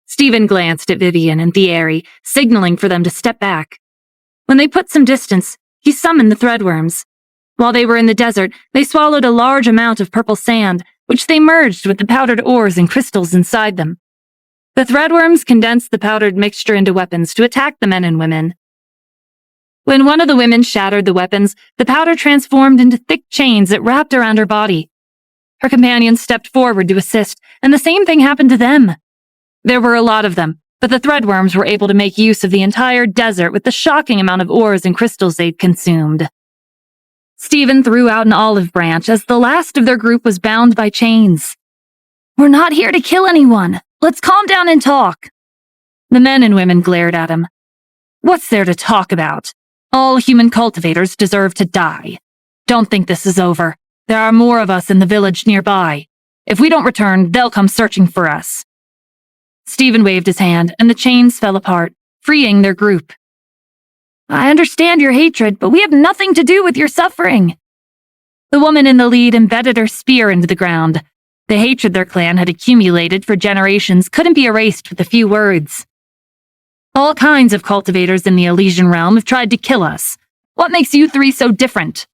Stephen glanced at Vivian and Thierry, signaling for them to step back. When they put some distance, he summoned the threadworms. While they were in the desert, they swallowed a large amount of purple sand, which they merged with the powdered ores and crystals inside them. The threadworms condensed the powdered mixture into weapons to attack the men and women. When one of the women shattered the weapons, the powder transformed into thick chains that wrapped around her body. Her companions stepped forward to assist, and the same thing happened to them. There were a lot of them, but the threadworms were able to make use of the entire desert with the shocking amount of ores and crystals they'd consumed. Stephen threw out an olive branch as the last of their group was bound by chains. "We're not here to kill anyone. Let's calm down and talk." The men and women glared at him. "What's there to talk about? All human cultivators deserve to die. Don't think this is over. There are more of us in the village nearby. If we don't return, they'll come searching for us." Stephen waved his hand, and the chains fell apart, freeing their group. "I understand your hatred, but we have nothing to do with your suffering." The woman in the lead embedded her spear into the ground. The hatred their clan had accumulated for generations couldn't be erased with a few words. "All kinds of cultivators in the Elysian realm have tried to kill us. What makes you three so different?"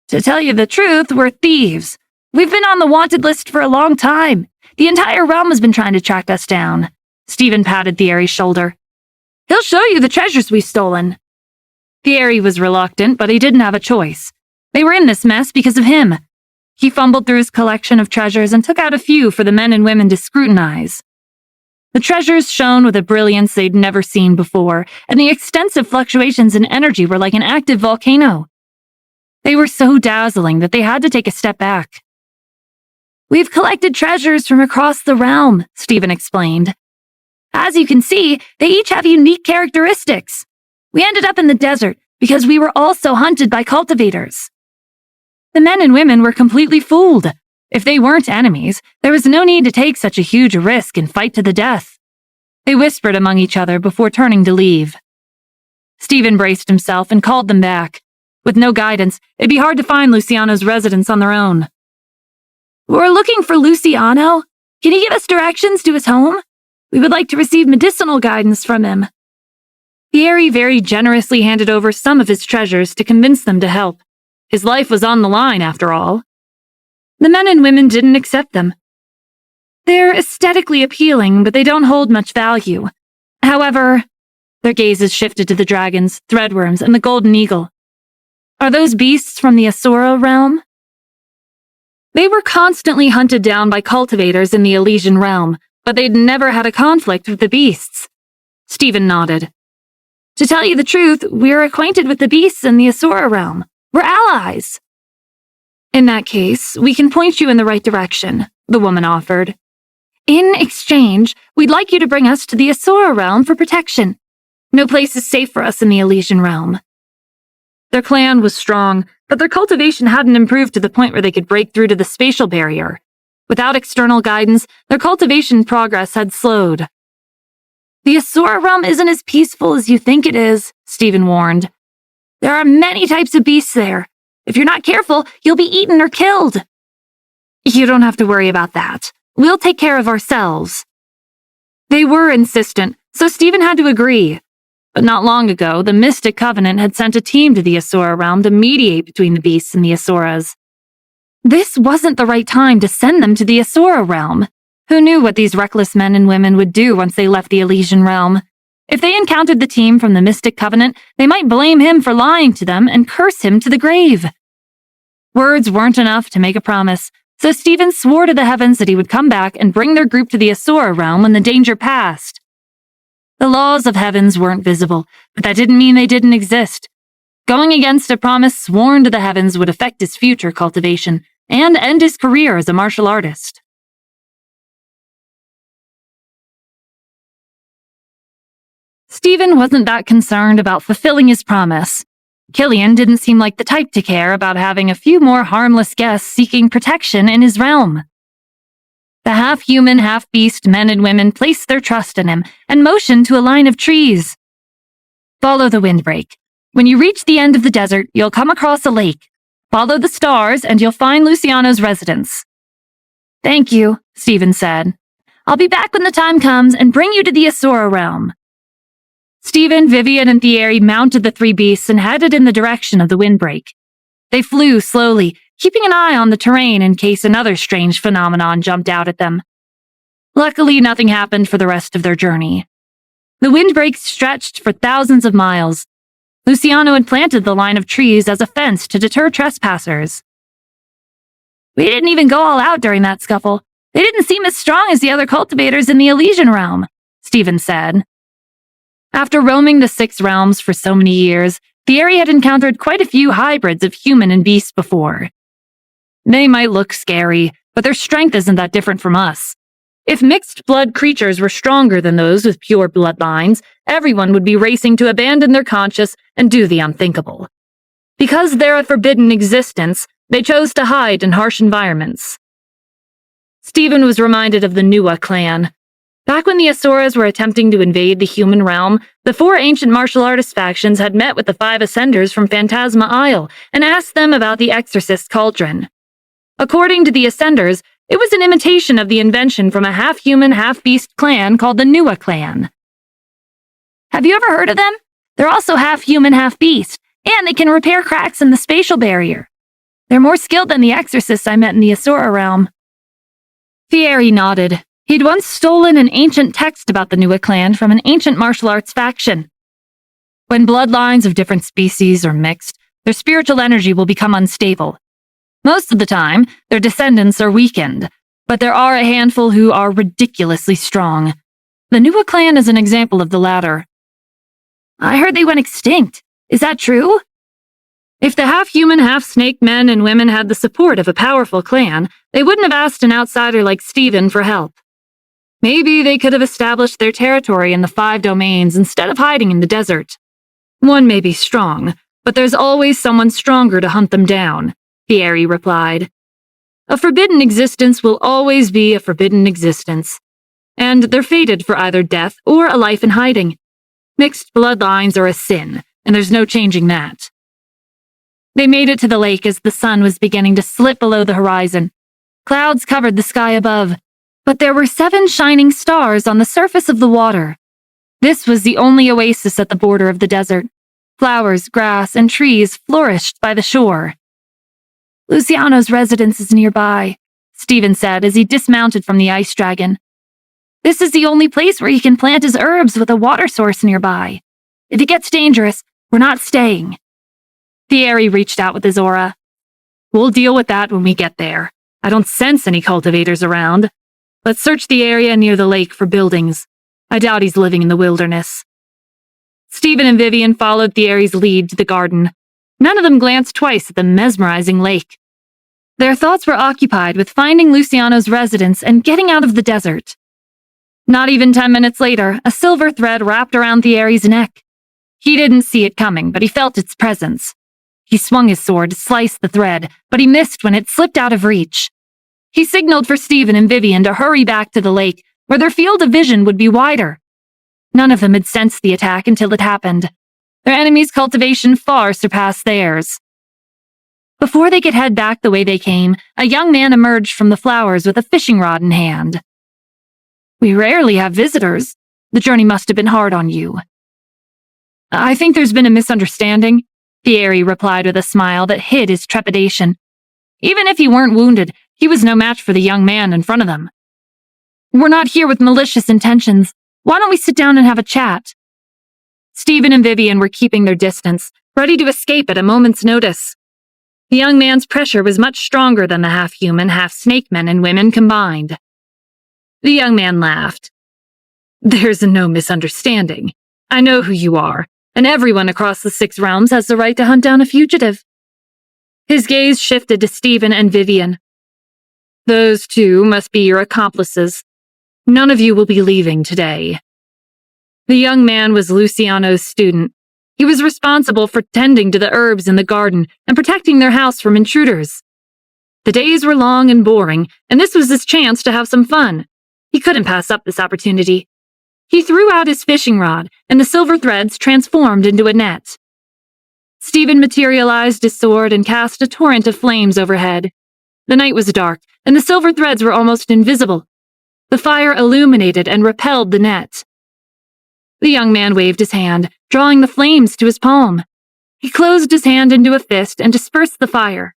"To tell you the truth, we're thieves. We've been on the wanted list for a long time. The entire realm has been trying to track us down." Stephen patted Thierry's shoulder. "He'll show you the treasures we've stolen." Thierry was reluctant, but he didn't have a choice. They were in this mess because of him. He fumbled through his collection of treasures and took out a few for the men and women to scrutinize. The treasures shone with a brilliance they'd never seen before, and the extensive fluctuations in energy were like an active volcano. They were so dazzling that they had to take a step back. "We've collected treasures from across the realm," Stephen explained. "As you can see, they each have unique characteristics. We ended up in the desert because we were also hunted by cultivators." The men and women were completely fooled. If they weren't enemies, there was no need to take such a huge risk and fight to the death. They whispered among each other before turning to leave. Stephen braced himself and called them back. With no guidance, it'd be hard to find Luciano's residence on their own. "We're looking for Luciano. Can you give us directions to his home? We would like to receive medicinal guidance from him." Thierry very generously handed over some of his treasures to convince them to help. His life was on the line, after all. The men and women didn't accept them. "They're aesthetically appealing, but they don't hold much value. However," their gazes shifted to the dragons, threadworms, and the golden eagle. "Are those beasts from the Asura realm?" They were constantly hunted down by cultivators in the Elysian realm, but they'd never had a conflict with the beasts. Stephen nodded. "To tell you the truth, we're acquainted with the beasts in the Asura realm. We're allies." "In that case, we can point you in the right direction," the woman offered. "In exchange, we'd like you to bring us to the Asura realm for protection. No place is safe for us in the Elysian realm." Their clan was strong, but their cultivation hadn't improved to the point where they could break through to the spatial barrier. Without external guidance, their cultivation progress had slowed. The Asura realm isn't as peaceful as you think it is, Stephen warned. There are many types of beasts there. If you're not careful, you'll be eaten or killed. You don't have to worry about that. We'll take care of ourselves. They were insistent, so Stephen had to agree. But not long ago, the Mystic Covenant had sent a team to the Asura realm to mediate between the beasts and the Asuras. This wasn't the right time to send them to the Asura realm. Who knew what these reckless men and women would do once they left the Elysian realm? If they encountered the team from the Mystic Covenant, they might blame him for lying to them and curse him to the grave. Words weren't enough to make a promise, so Stephen swore to the heavens that he would come back and bring their group to the Asura realm when the danger passed. The laws of heavens weren't visible, but that didn't mean they didn't exist. Going against a promise sworn to the heavens would affect his future cultivation and end his career as a martial artist. Stephen wasn't that concerned about fulfilling his promise. Killian didn't seem like the type to care about having a few more harmless guests seeking protection in his realm. The half-human, half-beast men and women placed their trust in him and motioned to a line of trees. Follow the windbreak. When you reach the end of the desert, you'll come across a lake. Follow the stars and you'll find Luciano's residence. Thank you, Stephen said. I'll be back when the time comes and bring you to the Asura realm. Stephen, Vivian, and Thierry mounted the three beasts and headed in the direction of the windbreak. They flew slowly, keeping an eye on the terrain in case another strange phenomenon jumped out at them. Luckily, nothing happened for the rest of their journey. The windbreak stretched for thousands of miles. Luciano had planted the line of trees as a fence to deter trespassers. We didn't even go all out during that scuffle. They didn't seem as strong as the other cultivators in the Elysian realm, Stephen said. After roaming the 6 realms for so many years, Thierry had encountered quite a few hybrids of human and beast before. They might look scary, but their strength isn't that different from us. If mixed-blood creatures were stronger than those with pure bloodlines, everyone would be racing to abandon their conscience and do the unthinkable. Because they're a forbidden existence, they chose to hide in harsh environments. Stephen was reminded of the Nuwa clan. Back when the Asuras were attempting to invade the human realm, the 4 ancient martial artist factions had met with the 5 ascenders from Phantasma Isle and asked them about the Exorcist Cauldron. According to the ascenders, it was an imitation of the invention from a half-human, half-beast clan called the Nuwa clan. Have you ever heard of them? They're also half-human, half-beast, and they can repair cracks in the spatial barrier. They're more skilled than the exorcists I met in the Asura realm. Thierry nodded. He'd once stolen an ancient text about the Nuwa clan from an ancient martial arts faction. When bloodlines of different species are mixed, their spiritual energy will become unstable. Most of the time, their descendants are weakened, but there are a handful who are ridiculously strong. The Nuwa clan is an example of the latter. I heard they went extinct. Is that true? If the half-human, half-snake men and women had the support of a powerful clan, they wouldn't have asked an outsider like Stephen for help. Maybe they could have established their territory in the 5 domains instead of hiding in the desert. One may be strong, but there's always someone stronger to hunt them down, Thierry replied. A forbidden existence will always be a forbidden existence, and they're fated for either death or a life in hiding. Mixed bloodlines are a sin, and there's no changing that. They made it to the lake as the sun was beginning to slip below the horizon. Clouds covered the sky above, but there were 7 shining stars on the surface of the water. This was the only oasis at the border of the desert. Flowers, grass, and trees flourished by the shore. Luciano's residence is nearby, Stephen said as he dismounted from the ice dragon. This is the only place where he can plant his herbs with a water source nearby. If it gets dangerous, we're not staying. Thierry reached out with his aura. We'll deal with that when we get there. I don't sense any cultivators around. Let's search the area near the lake for buildings. I doubt he's living in the wilderness. Stephen and Vivian followed Thierry's lead to the garden. None of them glanced twice at the mesmerizing lake. Their thoughts were occupied with finding Luciano's residence and getting out of the desert. Not even 10 minutes later, a silver thread wrapped around Thierry's neck. He didn't see it coming, but he felt its presence. He swung his sword to slice the thread, but he missed when it slipped out of reach. He signaled for Stephen and Vivian to hurry back to the lake, where their field of vision would be wider. None of them had sensed the attack until it happened. Their enemy's cultivation far surpassed theirs. Before they could head back the way they came, a young man emerged from the flowers with a fishing rod in hand. "We rarely have visitors. The journey must have been hard on you." "I think there's been a misunderstanding," Thierry replied with a smile that hid his trepidation. Even if he weren't wounded, he was no match for the young man in front of them. "We're not here with malicious intentions. Why don't we sit down and have a chat?" Stephen and Vivian were keeping their distance, ready to escape at a moment's notice. The young man's pressure was much stronger than the half-human, half-snake men and women combined. The young man laughed. "There's no misunderstanding. I know who you are, and everyone across the 6 realms has the right to hunt down a fugitive." His gaze shifted to Stephen and Vivian. "Those 2 must be your accomplices. None of you will be leaving today." The young man was Luciano's student. He was responsible for tending to the herbs in the garden and protecting their house from intruders. The days were long and boring, and this was his chance to have some fun. He couldn't pass up this opportunity. He threw out his fishing rod, and the silver threads transformed into a net. Stephen materialized his sword and cast a torrent of flames overhead. The night was dark, and the silver threads were almost invisible. The fire illuminated and repelled the net. The young man waved his hand, drawing the flames to his palm. He closed his hand into a fist and dispersed the fire.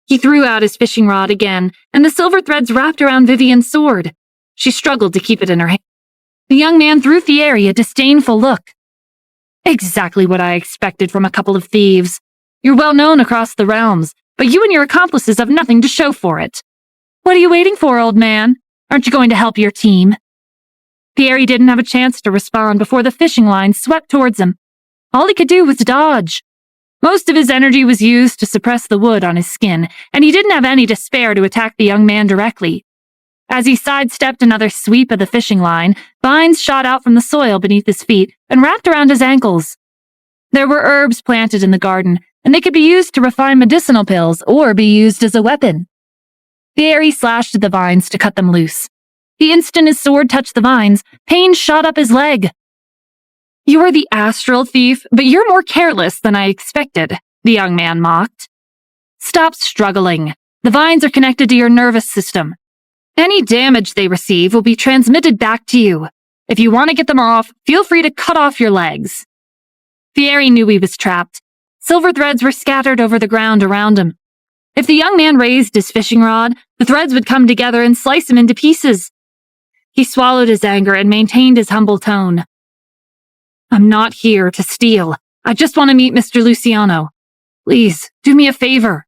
He threw out his fishing rod again, and the silver threads wrapped around Vivian's sword. She struggled to keep it in her hand. The young man threw Thierry a disdainful look. "Exactly what I expected from a couple of thieves. You're well known across the realms, but you and your accomplices have nothing to show for it. What are you waiting for, old man? Aren't you going to help your team?" Thierry didn't have a chance to respond before the fishing line swept towards him. All he could do was dodge. Most of his energy was used to suppress the wood on his skin, and he didn't have any to spare to attack the young man directly. As he sidestepped another sweep of the fishing line, vines shot out from the soil beneath his feet and wrapped around his ankles. There were herbs planted in the garden, and they could be used to refine medicinal pills or be used as a weapon. Thierry slashed at the vines to cut them loose. The instant his sword touched the vines, pain shot up his leg. "You are the astral thief, but you're more careless than I expected," the young man mocked. "Stop struggling. The vines are connected to your nervous system. Any damage they receive will be transmitted back to you. If you want to get them off, feel free to cut off your legs." Thierry knew he was trapped. Silver threads were scattered over the ground around him. If the young man raised his fishing rod, the threads would come together and slice him into pieces. He swallowed his anger and maintained his humble tone. "I'm not here to steal. I just want to meet Mr. Luciano. Please, do me a favor."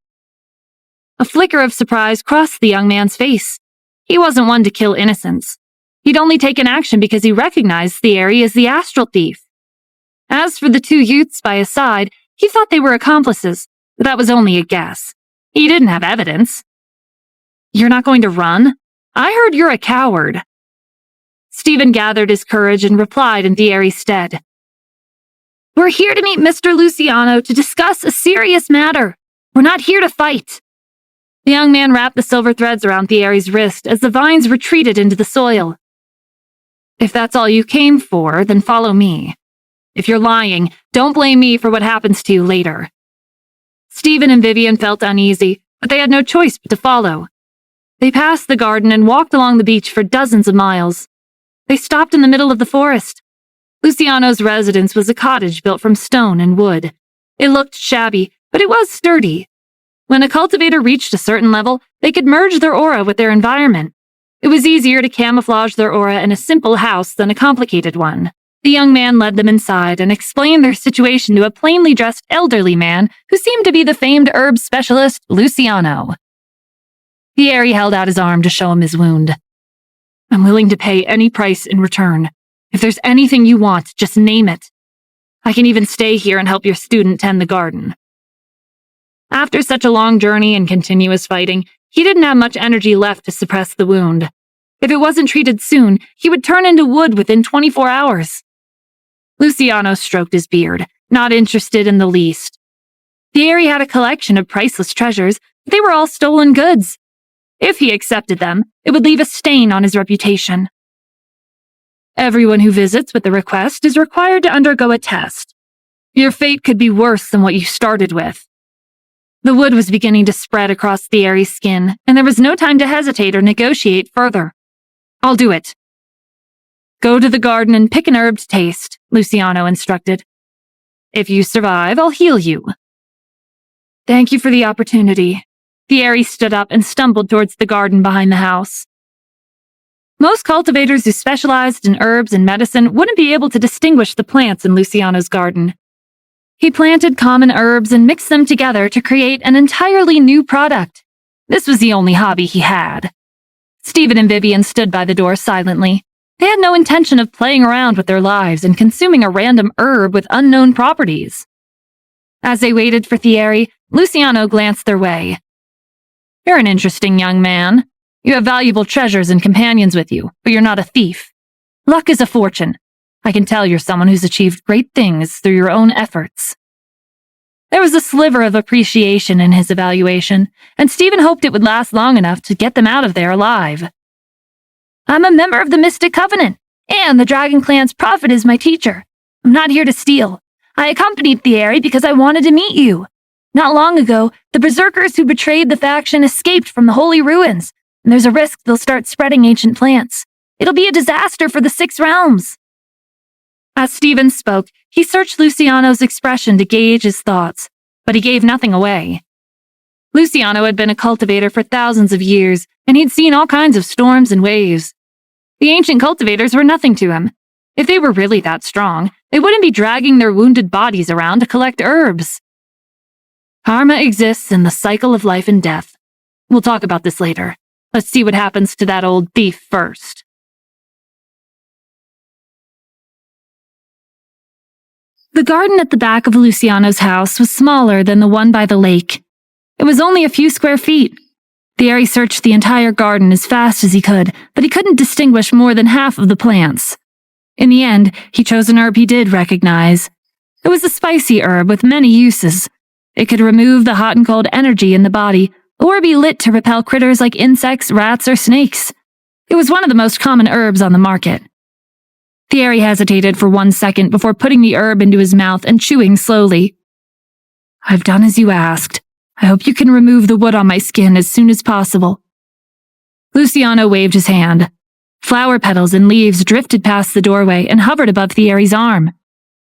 A flicker of surprise crossed the young man's face. He wasn't one to kill innocents. He'd only taken action because he recognized Thierry as the astral thief. As for the 2 youths by his side, he thought they were accomplices, but that was only a guess. He didn't have evidence. "You're not going to run? I heard you're a coward." Stephen gathered his courage and replied in Thierry's stead. "We're here to meet Mr. Luciano to discuss a serious matter. We're not here to fight." The young man wrapped the silver threads around Thierry's wrist as the vines retreated into the soil. "If that's all you came for, then follow me. If you're lying, don't blame me for what happens to you later." Stephen and Vivian felt uneasy, but they had no choice but to follow. They passed the garden and walked along the beach for dozens of miles. They stopped in the middle of the forest. Luciano's residence was a cottage built from stone and wood. It looked shabby, but it was sturdy. When a cultivator reached a certain level, they could merge their aura with their environment. It was easier to camouflage their aura in a simple house than a complicated one. The young man led them inside and explained their situation to a plainly dressed elderly man who seemed to be the famed herb specialist, Luciano. Thierry held out his arm to show him his wound. "I'm willing to pay any price in return. If there's anything you want, just name it. I can even stay here and help your student tend the garden." After such a long journey and continuous fighting, he didn't have much energy left to suppress the wound. If it wasn't treated soon, he would turn into wood within 24 hours. Luciano stroked his beard, not interested in the least. Thierry had a collection of priceless treasures, but they were all stolen goods. If he accepted them, it would leave a stain on his reputation. Everyone who visits with a request is required to undergo a test. Your fate could be worse than what you started with. The wood was beginning to spread across Thierry's skin, and there was no time to hesitate or negotiate further. I'll do it. Go to the garden and pick an herb to taste, Luciano instructed. If you survive, I'll heal you. Thank you for the opportunity. Thierry stood up and stumbled towards the garden behind the house. Most cultivators who specialized in herbs and medicine wouldn't be able to distinguish the plants in Luciano's garden. He planted common herbs and mixed them together to create an entirely new product. This was the only hobby he had. Stephen and Vivian stood by the door silently. They had no intention of playing around with their lives and consuming a random herb with unknown properties. As they waited for Thierry, Luciano glanced their way. You're an interesting young man. You have valuable treasures and companions with you, but you're not a thief. Luck is a fortune. I can tell you're someone who's achieved great things through your own efforts. There was a sliver of appreciation in his evaluation, and Stephen hoped it would last long enough to get them out of there alive. I'm a member of the Mystic Covenant, and the Dragon Clan's prophet is my teacher. I'm not here to steal. I accompanied Thierry because I wanted to meet you. Not long ago, the berserkers who betrayed the faction escaped from the Holy Ruins, and there's a risk they'll start spreading ancient plants. It'll be a disaster for the Six Realms. As Stephen spoke, he searched Luciano's expression to gauge his thoughts, but he gave nothing away. Luciano had been a cultivator for thousands of years, and he'd seen all kinds of storms and waves. The ancient cultivators were nothing to him. If they were really that strong, they wouldn't be dragging their wounded bodies around to collect herbs. Karma exists in the cycle of life and death. We'll talk about this later. Let's see what happens to that old thief first. The garden at the back of Luciano's house was smaller than the one by the lake. It was only a few square feet. Thierry searched the entire garden as fast as he could, but he couldn't distinguish more than half of the plants. In the end, he chose an herb he did recognize. It was a spicy herb with many uses. It could remove the hot and cold energy in the body, or be lit to repel critters like insects, rats, or snakes. It was one of the most common herbs on the market. Thierry hesitated for 1 second before putting the herb into his mouth and chewing slowly. I've done as you asked. I hope you can remove the wood on my skin as soon as possible. Luciano waved his hand. Flower petals and leaves drifted past the doorway and hovered above Thierry's arm.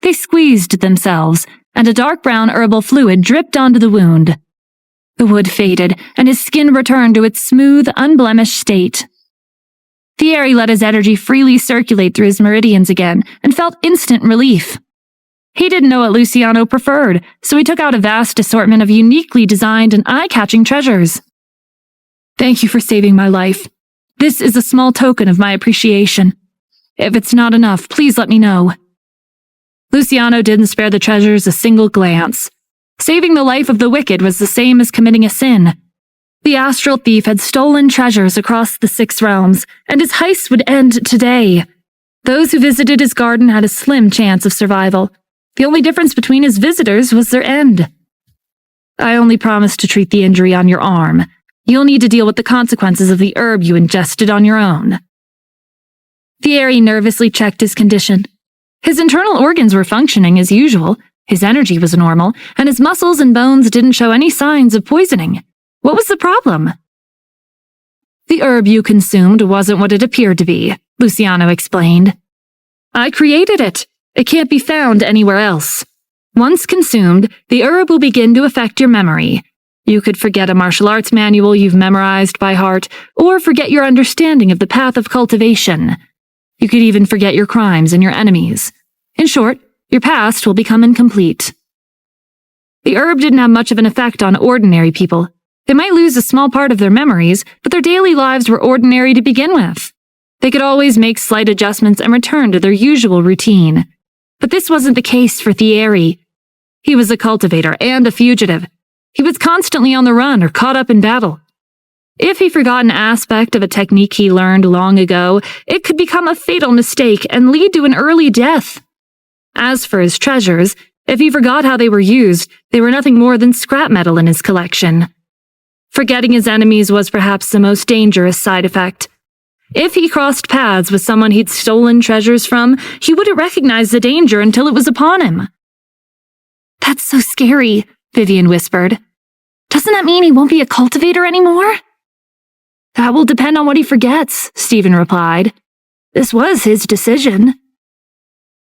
They squeezed themselves, and a dark brown herbal fluid dripped onto the wound. The wood faded, and his skin returned to its smooth, unblemished state. Thierry let his energy freely circulate through his meridians again and felt instant relief. He didn't know what Luciano preferred, so he took out a vast assortment of uniquely designed and eye-catching treasures. Thank you for saving my life. This is a small token of my appreciation. If it's not enough, please let me know. Luciano didn't spare the treasures a single glance. Saving the life of the wicked was the same as committing a sin. The astral thief had stolen treasures across the Six Realms, and his heist would end today. Those who visited his garden had a slim chance of survival. The only difference between his visitors was their end. I only promised to treat the injury on your arm. You'll need to deal with the consequences of the herb you ingested on your own. Thierry nervously checked his condition. His internal organs were functioning as usual, his energy was normal, and his muscles and bones didn't show any signs of poisoning. What was the problem? The herb you consumed wasn't what it appeared to be, Luciano explained. I created it. It can't be found anywhere else. Once consumed, the herb will begin to affect your memory. You could forget a martial arts manual you've memorized by heart, or forget your understanding of the path of cultivation. You could even forget your crimes and your enemies. In short, your past will become incomplete. The herb didn't have much of an effect on ordinary people. They might lose a small part of their memories, but their daily lives were ordinary to begin with. They could always make slight adjustments and return to their usual routine. But this wasn't the case for Thierry. He was a cultivator and a fugitive. He was constantly on the run or caught up in battle. If he forgot an aspect of a technique he learned long ago, it could become a fatal mistake and lead to an early death. As for his treasures, if he forgot how they were used, they were nothing more than scrap metal in his collection. Forgetting his enemies was perhaps the most dangerous side effect. If he crossed paths with someone he'd stolen treasures from, he wouldn't recognize the danger until it was upon him. "That's so scary," Vivian whispered. "Doesn't that mean he won't be a cultivator anymore?" "That will depend on what he forgets," Stephen replied. "This was his decision."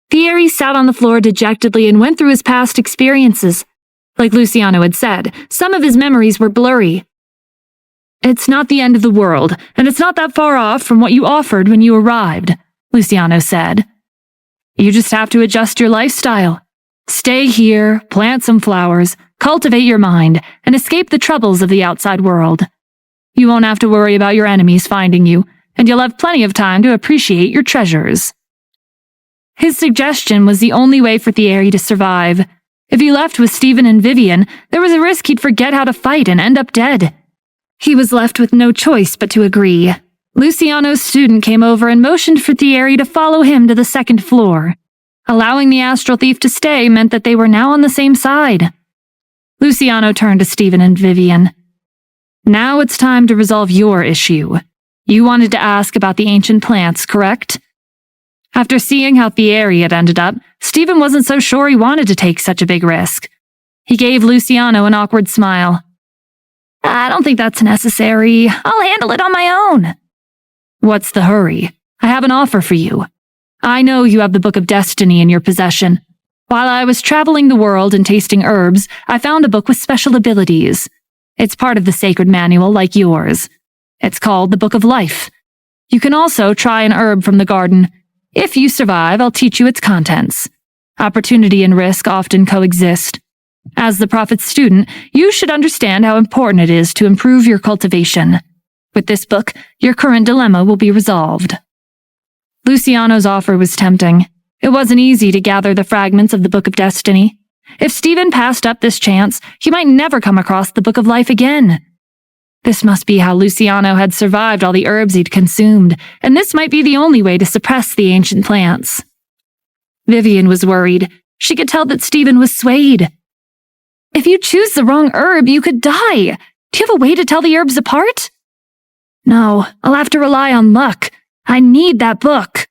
Thierry sat on the floor dejectedly and went through his past experiences. Like Luciano had said, some of his memories were blurry. "It's not the end of the world, and it's not that far off from what you offered when you arrived," Luciano said. "You just have to adjust your lifestyle. Stay here, plant some flowers, cultivate your mind, and escape the troubles of the outside world. You won't have to worry about your enemies finding you, and you'll have plenty of time to appreciate your treasures." His suggestion was the only way for Thierry to survive. If he left with Stephen and Vivian, there was a risk he'd forget how to fight and end up dead. He was left with no choice but to agree. Luciano's student came over and motioned for Thierry to follow him to the second floor. Allowing the astral thief to stay meant that they were now on the same side. Luciano turned to Stephen and Vivian. "Now it's time to resolve your issue. You wanted to ask about the ancient plants, correct?" After seeing how Thierry had ended up, Stephen wasn't so sure he wanted to take such a big risk. He gave Luciano an awkward smile. "I don't think that's necessary. I'll handle it on my own." "What's the hurry? I have an offer for you. I know you have the Book of Destiny in your possession. While I was traveling the world and tasting herbs, I found a book with special abilities. It's part of the sacred manual like yours. It's called the Book of Life. You can also try an herb from the garden. If you survive, I'll teach you its contents. Opportunity and risk often coexist. As the Prophet's student, you should understand how important it is to improve your cultivation. With this book, your current dilemma will be resolved." Luciano's offer was tempting. It wasn't easy to gather the fragments of the Book of Destiny. If Stephen passed up this chance, he might never come across the Book of Life again. This must be how Luciano had survived all the herbs he'd consumed, and this might be the only way to suppress the ancient plants. Vivian was worried. She could tell that Stephen was swayed. "If you choose the wrong herb, you could die. Do you have a way to tell the herbs apart?" "No, I'll have to rely on luck. I need that book."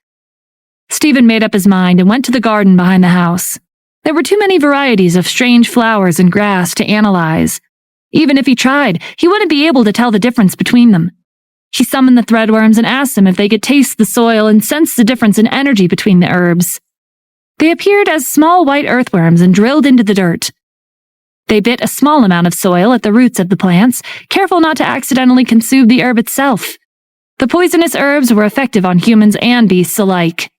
Stephen made up his mind and went to the garden behind the house. There were too many varieties of strange flowers and grass to analyze. Even if he tried, he wouldn't be able to tell the difference between them. He summoned the threadworms and asked them if they could taste the soil and sense the difference in energy between the herbs. They appeared as small white earthworms and drilled into the dirt. They bit a small amount of soil at the roots of the plants, careful not to accidentally consume the herb itself. The poisonous herbs were effective on humans and beasts alike.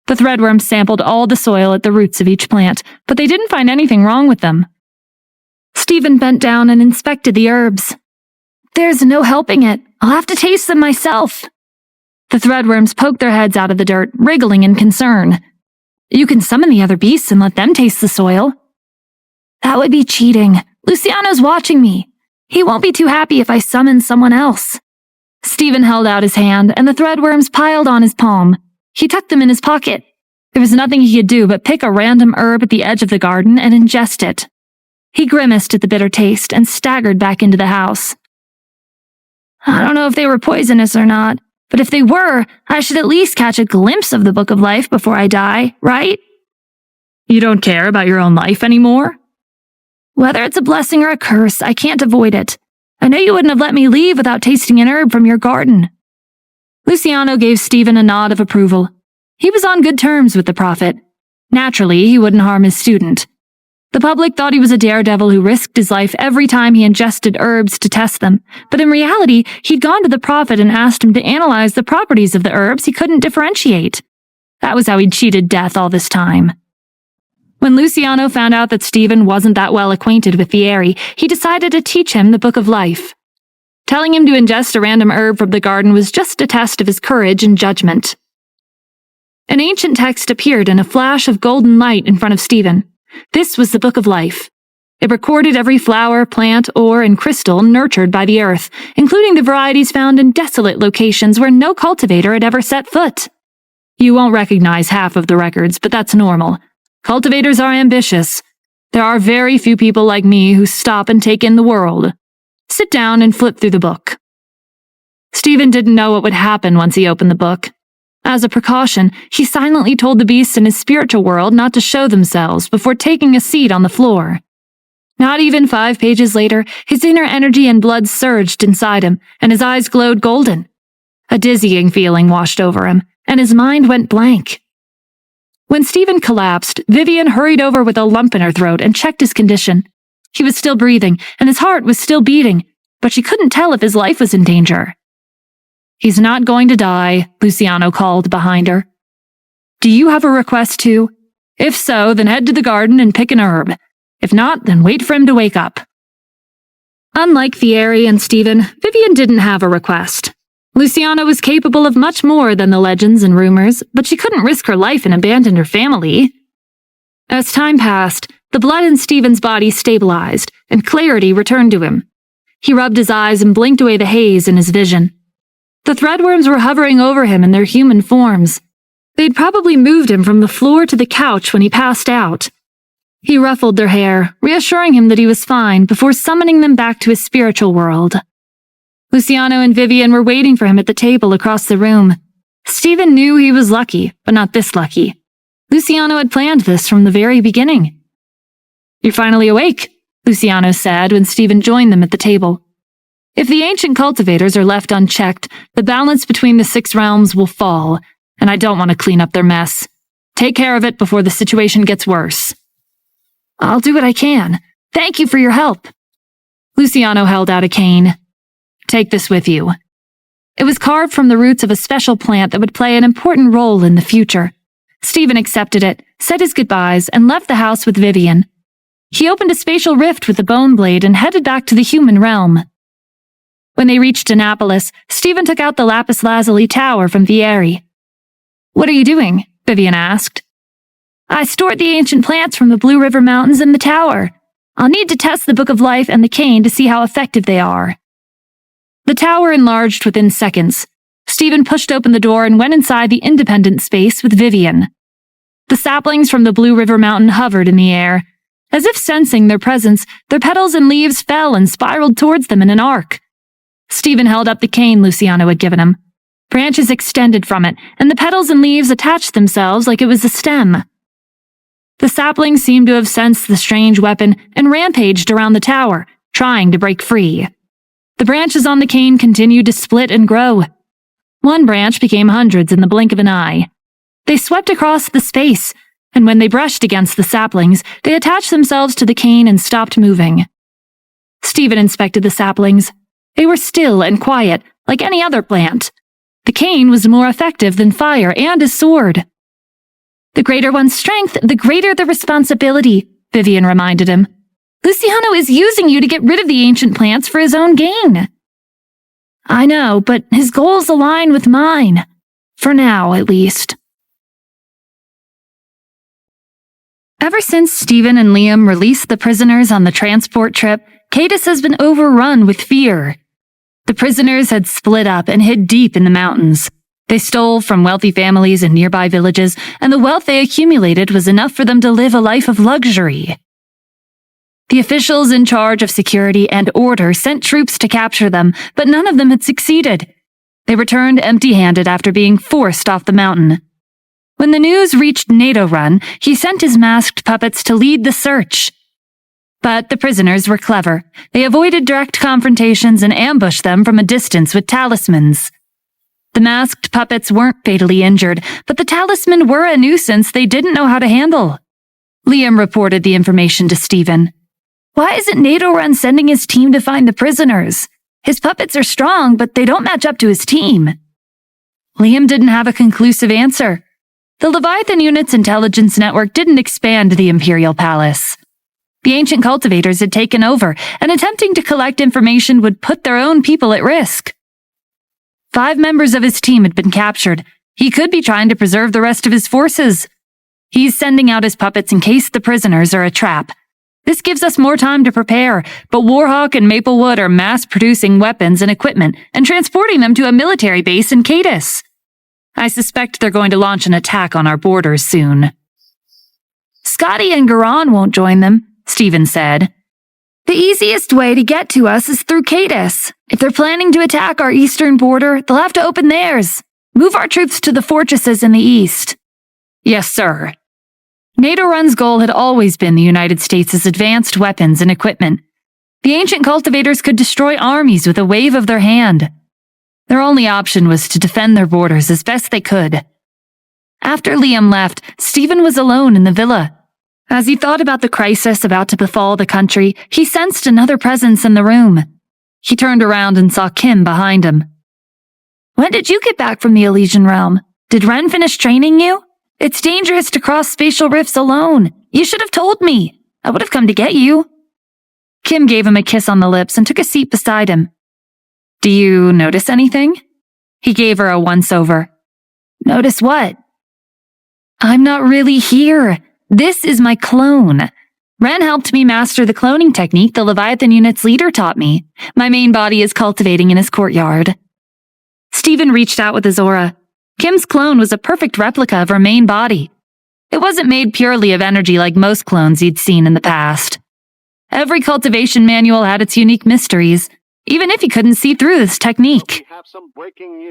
The threadworms sampled all the soil at the roots of each plant, but they didn't find anything wrong with them. Stephen bent down and inspected the herbs. "There's no helping it. I'll have to taste them myself." The threadworms poked their heads out of the dirt, wriggling in concern. "You can summon the other beasts and let them taste the soil." "That would be cheating. Luciano's watching me. He won't be too happy if I summon someone else." Stephen held out his hand, and the threadworms piled on his palm. He tucked them in his pocket. There was nothing he could do but pick a random herb at the edge of the garden and ingest it. He grimaced at the bitter taste and staggered back into the house. "I don't know if they were poisonous or not, but if they were, I should at least catch a glimpse of the Book of Life before I die, right?" "You don't care about your own life anymore?" "Whether it's a blessing or a curse, I can't avoid it. I know you wouldn't have let me leave without tasting an herb from your garden." Luciano gave Stephen a nod of approval. He was on good terms with the Prophet. Naturally, he wouldn't harm his student. The public thought he was a daredevil who risked his life every time he ingested herbs to test them, but in reality, he'd gone to the Prophet and asked him to analyze the properties of the herbs he couldn't differentiate. That was how he'd cheated death all this time. When Luciano found out that Stephen wasn't that well acquainted with Thierry, he decided to teach him the Book of Life. Telling him to ingest a random herb from the garden was just a test of his courage and judgment. An ancient text appeared in a flash of golden light in front of Stephen. This was the Book of Life. It recorded every flower, plant, ore, and crystal nurtured by the earth, including the varieties found in desolate locations where no cultivator had ever set foot. You won't recognize half of the records, but that's normal. Cultivators are ambitious. There are very few people like me who stop and take in the world. Sit down and flip through the book. Stephen didn't know what would happen once he opened the book. As a precaution, he silently told the beasts in his spiritual world not to show themselves before taking a seat on the floor. Not even 5 pages later, his inner energy and blood surged inside him, and his eyes glowed golden. A dizzying feeling washed over him, and his mind went blank. When Stephen collapsed, Vivian hurried over with a lump in her throat and checked his condition. He was still breathing, and his heart was still beating, but she couldn't tell if his life was in danger. "He's not going to die," Luciano called behind her. "Do you have a request too? If so, then head to the garden and pick an herb. If not, then wait for him to wake up." Unlike Thierry and Stephen, Vivian didn't have a request. Luciano was capable of much more than the legends and rumors, but she couldn't risk her life and abandon her family. As time passed, the blood in Stephen's body stabilized, and clarity returned to him. He rubbed his eyes and blinked away the haze in his vision. The threadworms were hovering over him in their human forms. They'd probably moved him from the floor to the couch when he passed out. He ruffled their hair, reassuring him that he was fine before summoning them back to his spiritual world. Luciano and Vivian were waiting for him at the table across the room. Stephen knew he was lucky, but not this lucky. Luciano had planned this from the very beginning. "You're finally awake," Luciano said when Stephen joined them at the table. "If the ancient cultivators are left unchecked, the balance between the 6 realms will fall, and I don't want to clean up their mess. Take care of it before the situation gets worse." "I'll do what I can. Thank you for your help." Luciano held out a cane. "Take this with you." It was carved from the roots of a special plant that would play an important role in the future. Stephen accepted it, said his goodbyes, and left the house with Vivian. He opened a spatial rift with the bone blade and headed back to the human realm. When they reached Annapolis, Stephen took out the lapis lazuli tower from Thierry. "What are you doing?" Vivian asked. "I stored the ancient plants from the Blue River Mountains in the tower. I'll need to test the Book of Life and the cane to see how effective they are." The tower enlarged within seconds. Stephen pushed open the door and went inside the independent space with Vivian. The saplings from the Blue River Mountain hovered in the air. As if sensing their presence, their petals and leaves fell and spiraled towards them in an arc. Stephen held up the cane Luciano had given him. Branches extended from it, and the petals and leaves attached themselves like it was a stem. The saplings seemed to have sensed the strange weapon and rampaged around the tower, trying to break free. The branches on the cane continued to split and grow. One branch became hundreds in the blink of an eye. They swept across the space, and when they brushed against the saplings, they attached themselves to the cane and stopped moving. Stephen inspected the saplings. They were still and quiet, like any other plant. The cane was more effective than fire and his sword. "The greater one's strength, the greater the responsibility," Vivian reminded him. "Luciano is using you to get rid of the ancient plants for his own gain." "I know, but his goals align with mine. For now, at least." Ever since Stephen and Liam released the prisoners on the transport trip, Cadis has been overrun with fear. The prisoners had split up and hid deep in the mountains. They stole from wealthy families in nearby villages, and the wealth they accumulated was enough for them to live a life of luxury. The officials in charge of security and order sent troops to capture them, but none of them had succeeded. They returned empty-handed after being forced off the mountain. When the news reached NATO Run, he sent his masked puppets to lead the search. But the prisoners were clever. They avoided direct confrontations and ambushed them from a distance with talismans. The masked puppets weren't fatally injured, but the talismen were a nuisance they didn't know how to handle. Liam reported the information to Stephen. "Why isn't NATO Run sending his team to find the prisoners? His puppets are strong, but they don't match up to his team." Liam didn't have a conclusive answer. The Leviathan Unit's intelligence network didn't expand the Imperial Palace. The ancient cultivators had taken over, and attempting to collect information would put their own people at risk. 5 members of his team had been captured. He could be trying to preserve the rest of his forces. He's sending out his puppets in case the prisoners are a trap. This gives us more time to prepare, but Warhawk and Maplewood are mass-producing weapons and equipment and transporting them to a military base in Cadis. I suspect they're going to launch an attack on our borders soon. "Scotty and Garan won't join them," Stephen said. "The easiest way to get to us is through Cadis. If they're planning to attack our eastern border, they'll have to open theirs. Move our troops to the fortresses in the east. Yes, sir. NATO Run's goal had always been the United States' advanced weapons and equipment. The ancient cultivators could destroy armies with a wave of their hand. Their only option was to defend their borders as best they could. After Liam left, Stephen was alone in the villa. As he thought about the crisis about to befall the country, he sensed another presence in the room. He turned around and saw Kim behind him. When did you get back from the Elysian Realm? Did Ren finish training you? It's dangerous to cross spatial rifts alone. You should have told me. I would have come to get you. Kim gave him a kiss on the lips and took a seat beside him. Do you notice anything? He gave her a once-over. Notice what? I'm not really here. This is my clone. Ren helped me master the cloning technique the Leviathan unit's leader taught me. My main body is cultivating in his courtyard. Stephen reached out with his aura. Kim's clone was a perfect replica of her main body. It wasn't made purely of energy like most clones he'd seen in the past. Every cultivation manual had its unique mysteries, even if he couldn't see through this technique.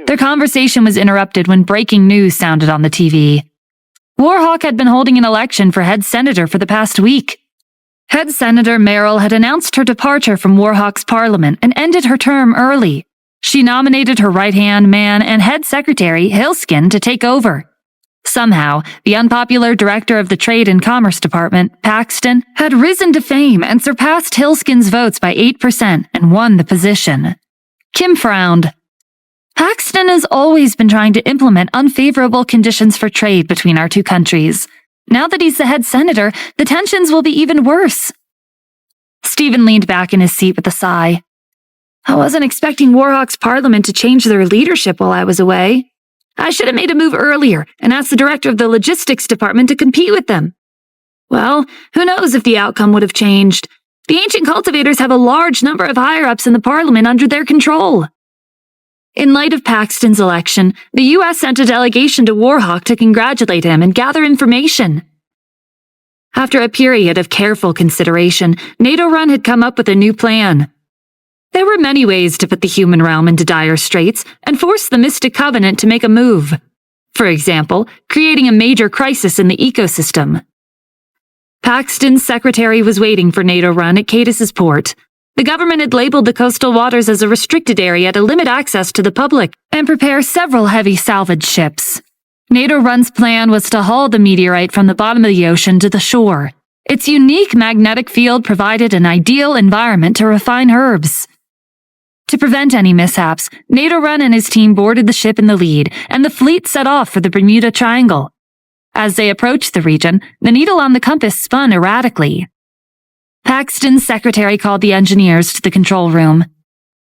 Their conversation was interrupted when breaking news sounded on the TV. Warhawk had been holding an election for head senator for the past week. Head Senator Merrill had announced her departure from Warhawk's parliament and ended her term early. She nominated her right-hand man and head secretary, Hillskin, to take over. Somehow, the unpopular director of the Trade and Commerce Department, Paxton, had risen to fame and surpassed Hillskin's votes by 8% and won the position. Kim frowned. Paxton has always been trying to implement unfavorable conditions for trade between our two countries. Now that he's the head senator, the tensions will be even worse. Stephen leaned back in his seat with a sigh. I wasn't expecting Warhawk's parliament to change their leadership while I was away. I should have made a move earlier and asked the director of the logistics department to compete with them. Well, who knows if the outcome would have changed. The ancient cultivators have a large number of higher-ups in the parliament under their control. In light of Paxton's election, the U.S. sent a delegation to Warhawk to congratulate him and gather information. After a period of careful consideration, NATO Run had come up with a new plan. There were many ways to put the human realm into dire straits and force the Mystic Covenant to make a move. For example, creating a major crisis in the ecosystem. Paxton's secretary was waiting for NATO Run at Cadis's port. The government had labeled the coastal waters as a restricted area to limit access to the public and prepare several heavy salvage ships. NATO Run's plan was to haul the meteorite from the bottom of the ocean to the shore. Its unique magnetic field provided an ideal environment to refine herbs. To prevent any mishaps, NATO Run and his team boarded the ship in the lead, and the fleet set off for the Bermuda Triangle. As they approached the region, the needle on the compass spun erratically. Paxton's secretary called the engineers to the control room.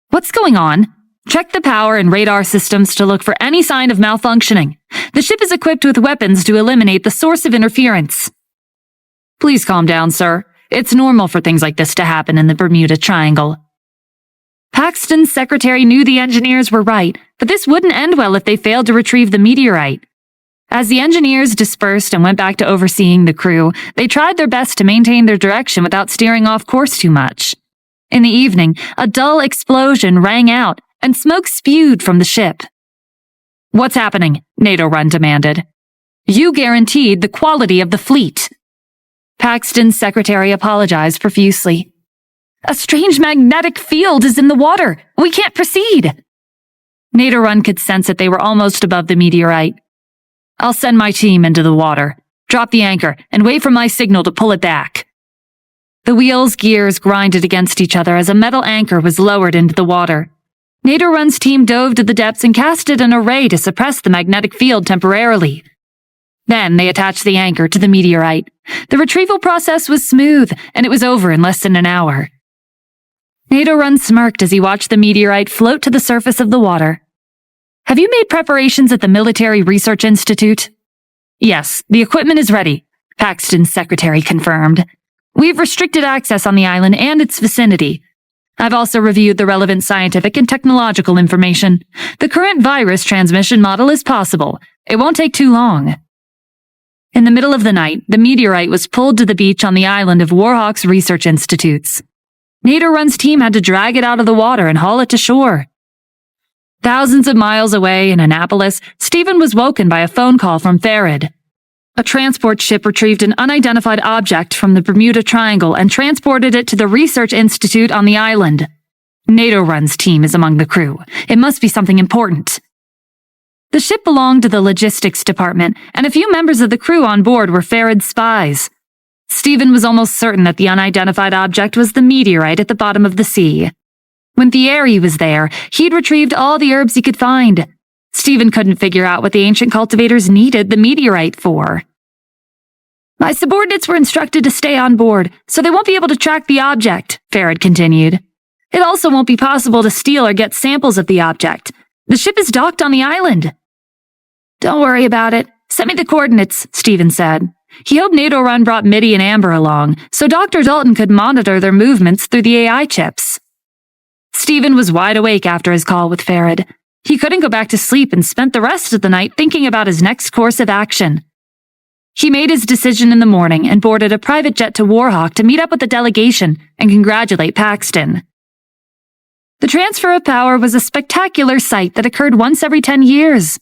What's going on? Check the power and radar systems to look for any sign of malfunctioning. The ship is equipped with weapons to eliminate the source of interference. Please calm down, sir. It's normal for things like this to happen in the Bermuda Triangle. Paxton's secretary knew the engineers were right, but this wouldn't end well if they failed to retrieve the meteorite. As the engineers dispersed and went back to overseeing the crew, they tried their best to maintain their direction without steering off course too much. In the evening, a dull explosion rang out, and smoke spewed from the ship. What's happening? NATO Run demanded. You guaranteed the quality of the fleet. Paxton's secretary apologized profusely. A strange magnetic field is in the water. We can't proceed. NATO Run could sense that they were almost above the meteorite. I'll send my team into the water. Drop the anchor and wait for my signal to pull it back. The wheel's gears grinded against each other as a metal anchor was lowered into the water. NATO Run's team dove to the depths and casted an array to suppress the magnetic field temporarily. Then they attached the anchor to the meteorite. The retrieval process was smooth, and it was over in less than an hour. NATO Run smirked as he watched the meteorite float to the surface of the water. Have you made preparations at the Military Research Institute? Yes, the equipment is ready, Paxton's secretary confirmed. We've restricted access on the island and its vicinity. I've also reviewed the relevant scientific and technological information. The current virus transmission model is possible. It won't take too long. In the middle of the night, the meteorite was pulled to the beach on the island of Warhawk's research institutes. Naderun's team had to drag it out of the water and haul it to shore. Thousands of miles away in Annapolis, Stephen was woken by a phone call from Farid. A transport ship retrieved an unidentified object from the Bermuda Triangle and transported it to the Research Institute on the island. Naderun's team is among the crew. It must be something important. The ship belonged to the logistics department, and a few members of the crew on board were Farid's spies. Stephen was almost certain that the unidentified object was the meteorite at the bottom of the sea. When Thierry was there, he'd retrieved all the herbs he could find. Stephen couldn't figure out what the ancient cultivators needed the meteorite for. My subordinates were instructed to stay on board, so they won't be able to track the object, Farid continued. It also won't be possible to steal or get samples of the object. The ship is docked on the island. Don't worry about it. Send me the coordinates, Stephen said. He hoped Nadorun brought Mitty and Amber along, so Dr. Dalton could monitor their movements through the AI chips. Stephen was wide awake after his call with Farid. He couldn't go back to sleep and spent the rest of the night thinking about his next course of action. He made his decision in the morning and boarded a private jet to Warhawk to meet up with the delegation and congratulate Paxton. The transfer of power was a spectacular sight that occurred once every 10 years.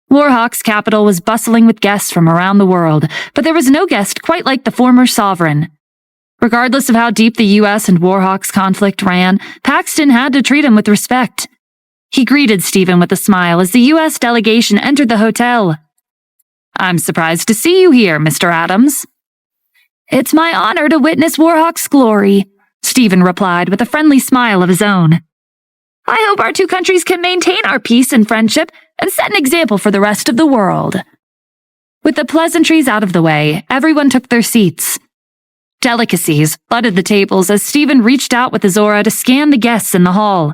Warhawk's capital was bustling with guests from around the world, but there was no guest quite like the former sovereign. Regardless of how deep the U.S. and Warhawk's conflict ran, Paxton had to treat him with respect. He greeted Stephen with a smile as the U.S. delegation entered the hotel. I'm surprised to see you here, Mr. Adams. It's my honor to witness Warhawk's glory, Stephen replied with a friendly smile of his own. I hope our two countries can maintain our peace and friendship and set an example for the rest of the world. With the pleasantries out of the way, everyone took their seats. Delicacies flooded the tables as Stephen reached out with his aura to scan the guests in the hall.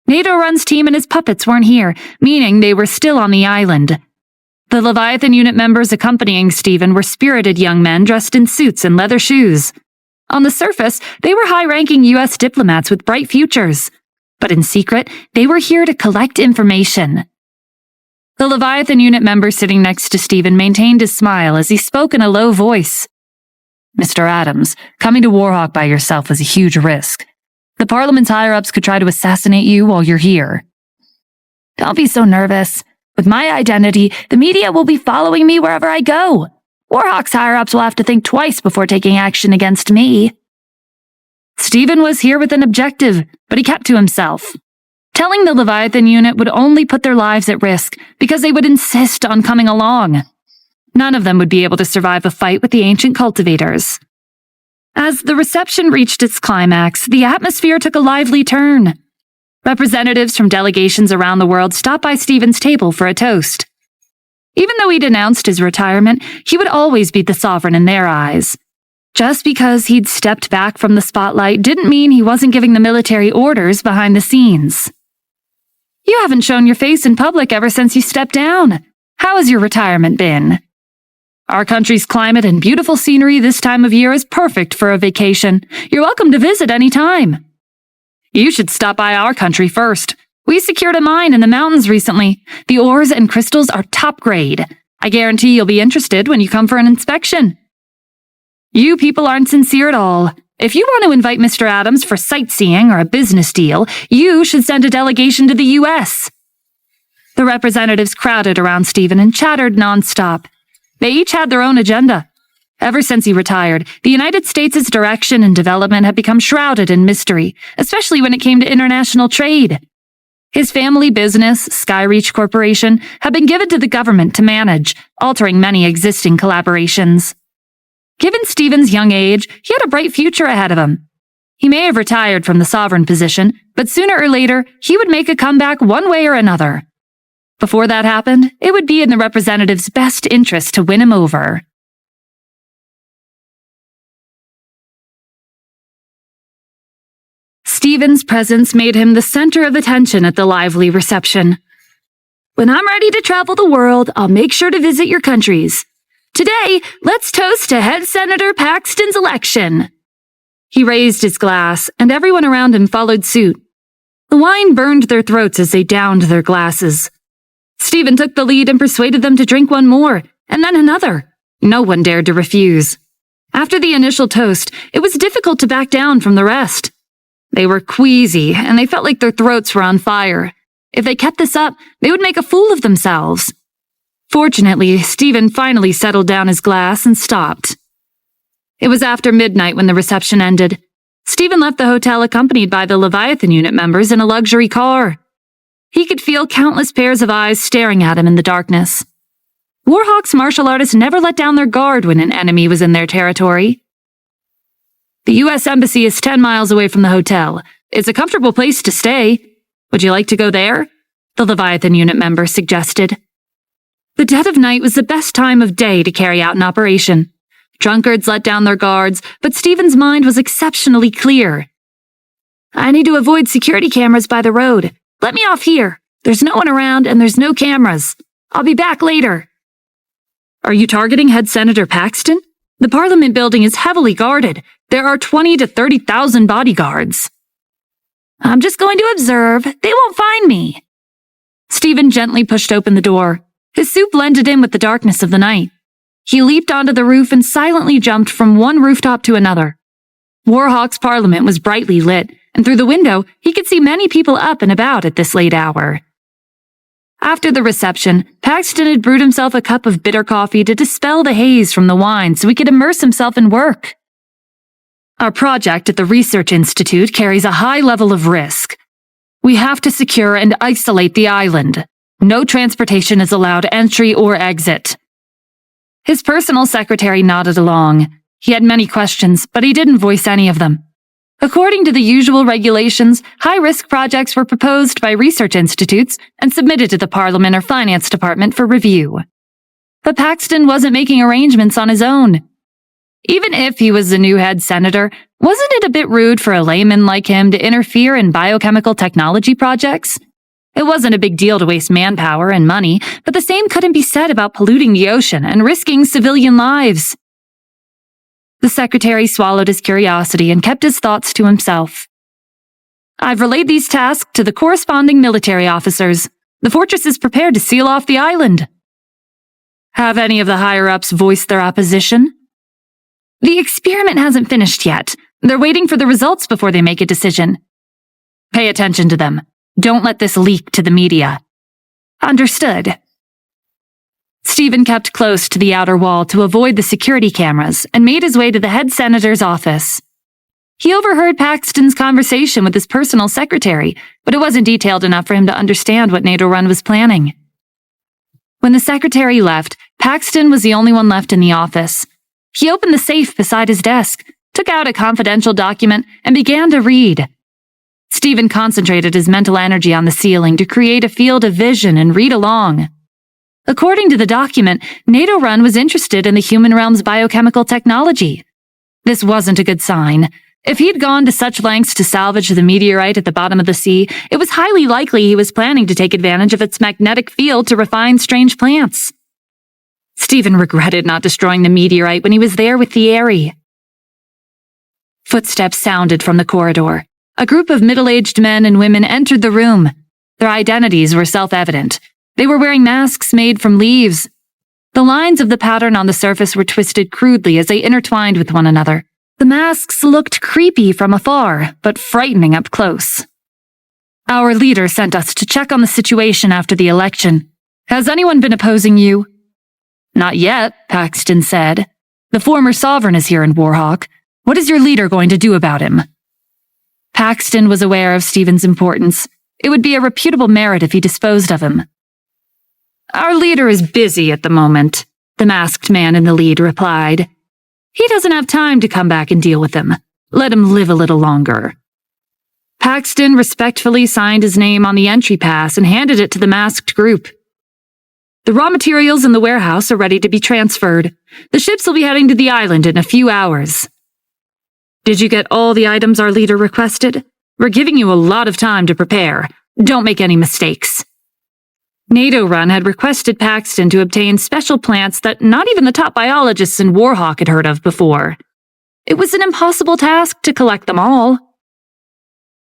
Nadorun's team and his puppets weren't here, meaning they were still on the island. The Leviathan unit members accompanying Stephen were spirited young men dressed in suits and leather shoes. On the surface, they were high-ranking U.S. diplomats with bright futures. But in secret, they were here to collect information. The Leviathan unit member sitting next to Stephen maintained his smile as he spoke in a low voice. Mr. Adams, coming to Warhawk by yourself is a huge risk. The Parliament's higher-ups could try to assassinate you while you're here. Don't be so nervous. With my identity, the media will be following me wherever I go. Warhawk's higher-ups will have to think twice before taking action against me. Stephen was here with an objective, but he kept to himself. Telling the Leviathan unit would only put their lives at risk because they would insist on coming along. None of them would be able to survive a fight with the ancient cultivators. As the reception reached its climax, the atmosphere took a lively turn. Representatives from delegations around the world stopped by Stephen's table for a toast. Even though he'd announced his retirement, he would always be the sovereign in their eyes. Just because he'd stepped back from the spotlight didn't mean he wasn't giving the military orders behind the scenes. You haven't shown your face in public ever since you stepped down. How has your retirement been? Our country's climate and beautiful scenery this time of year is perfect for a vacation. You're welcome to visit any time. You should stop by our country first. We secured a mine in the mountains recently. The ores and crystals are top grade. I guarantee you'll be interested when you come for an inspection. You people aren't sincere at all. If you want to invite Mr. Adams for sightseeing or a business deal, you should send a delegation to the U.S. The representatives crowded around Stephen and chattered nonstop. They each had their own agenda. Ever since he retired, the United States' direction and development had become shrouded in mystery, especially when it came to international trade. His family business, Skyreach Corporation, had been given to the government to manage, altering many existing collaborations. Given Stephen's young age, he had a bright future ahead of him. He may have retired from the sovereign position, but sooner or later, he would make a comeback one way or another. Before that happened, it would be in the representative's best interest to win him over. Stephen's presence made him the center of attention at the lively reception. When I'm ready to travel the world, I'll make sure to visit your countries. Today, let's toast to Head Senator Paxton's election. He raised his glass, and everyone around him followed suit. The wine burned their throats as they downed their glasses. Stephen took the lead and persuaded them to drink one more, and then another. No one dared to refuse. After the initial toast, it was difficult to back down from the rest. They were queasy, and they felt like their throats were on fire. If they kept this up, they would make a fool of themselves. Fortunately, Stephen finally settled down his glass and stopped. It was after midnight when the reception ended. Stephen left the hotel accompanied by the Leviathan unit members in a luxury car. He could feel countless pairs of eyes staring at him in the darkness. Warhawk's martial artists never let down their guard when an enemy was in their territory. The U.S. Embassy is 10 miles away from the hotel. It's a comfortable place to stay. Would you like to go there? The Leviathan unit member suggested. The dead of night was the best time of day to carry out an operation. Drunkards let down their guards, but Stephen's mind was exceptionally clear. I need to avoid security cameras by the road. Let me off here. There's no one around and there's no cameras. I'll be back later. Are you targeting Head Senator Paxton? The Parliament building is heavily guarded. There are 20 to 30,000 bodyguards. I'm just going to observe. They won't find me. Stephen gently pushed open the door. His suit blended in with the darkness of the night. He leaped onto the roof and silently jumped from one rooftop to another. Warhawk's Parliament was brightly lit, and through the window he could see many people up and about at this late hour. After the reception, Paxton had brewed himself a cup of bitter coffee to dispel the haze from the wine so he could immerse himself in work. Our project at the Research Institute carries a high level of risk. We have to secure and isolate the island. No transportation is allowed entry or exit. His personal secretary nodded along. He had many questions, but he didn't voice any of them. According to the usual regulations, high-risk projects were proposed by research institutes and submitted to the Parliament or Finance Department for review. But Paxton wasn't making arrangements on his own. Even if he was the new head senator, wasn't it a bit rude for a layman like him to interfere in biochemical technology projects? It wasn't a big deal to waste manpower and money, but the same couldn't be said about polluting the ocean and risking civilian lives. The secretary swallowed his curiosity and kept his thoughts to himself. I've relayed these tasks to the corresponding military officers. The fortress is prepared to seal off the island. Have any of the higher-ups voiced their opposition? The experiment hasn't finished yet. They're waiting for the results before they make a decision. Pay attention to them. Don't let this leak to the media. Understood. Stephen kept close to the outer wall to avoid the security cameras and made his way to the head senator's office. He overheard Paxton's conversation with his personal secretary, but it wasn't detailed enough for him to understand what NATO Run was planning. When the secretary left, Paxton was the only one left in the office. He opened the safe beside his desk, took out a confidential document, and began to read. Stephen concentrated his mental energy on the ceiling to create a field of vision and read along. According to the document, NATO Run was interested in the human realm's biochemical technology. This wasn't a good sign. If he'd gone to such lengths to salvage the meteorite at the bottom of the sea, it was highly likely he was planning to take advantage of its magnetic field to refine strange plants. Stephen regretted not destroying the meteorite when he was there with Thierry. Footsteps sounded from the corridor. A group of middle-aged men and women entered the room. Their identities were self-evident. They were wearing masks made from leaves. The lines of the pattern on the surface were twisted crudely as they intertwined with one another. The masks looked creepy from afar, but frightening up close. Our leader sent us to check on the situation after the election. Has anyone been opposing you? Not yet, Paxton said. The former sovereign is here in Warhawk. What is your leader going to do about him? Paxton was aware of Stephen's importance. It would be a reputable merit if he disposed of him. Our leader is busy at the moment, the masked man in the lead replied. He doesn't have time to come back and deal with him. Let him live a little longer. Paxton respectfully signed his name on the entry pass and handed it to the masked group. The raw materials in the warehouse are ready to be transferred. The ships will be heading to the island in a few hours. Did you get all the items our leader requested? We're giving you a lot of time to prepare. Don't make any mistakes. NATO Run had requested Paxton to obtain special plants that not even the top biologists in Warhawk had heard of before. It was an impossible task to collect them all.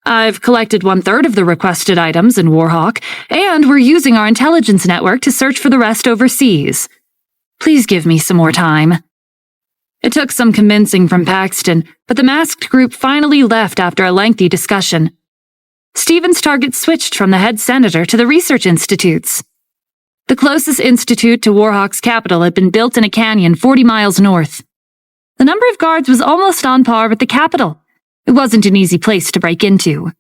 I've collected 1/3 of the requested items in Warhawk, and we're using our intelligence network to search for the rest overseas. Please give me some more time. It took some convincing from Paxton, but the masked group finally left after a lengthy discussion. Stephen's target switched from the head senator to the research institutes. The closest institute to Warhawk's capital had been built in a canyon 40 miles north. The number of guards was almost on par with the capital. It wasn't an easy place to break into.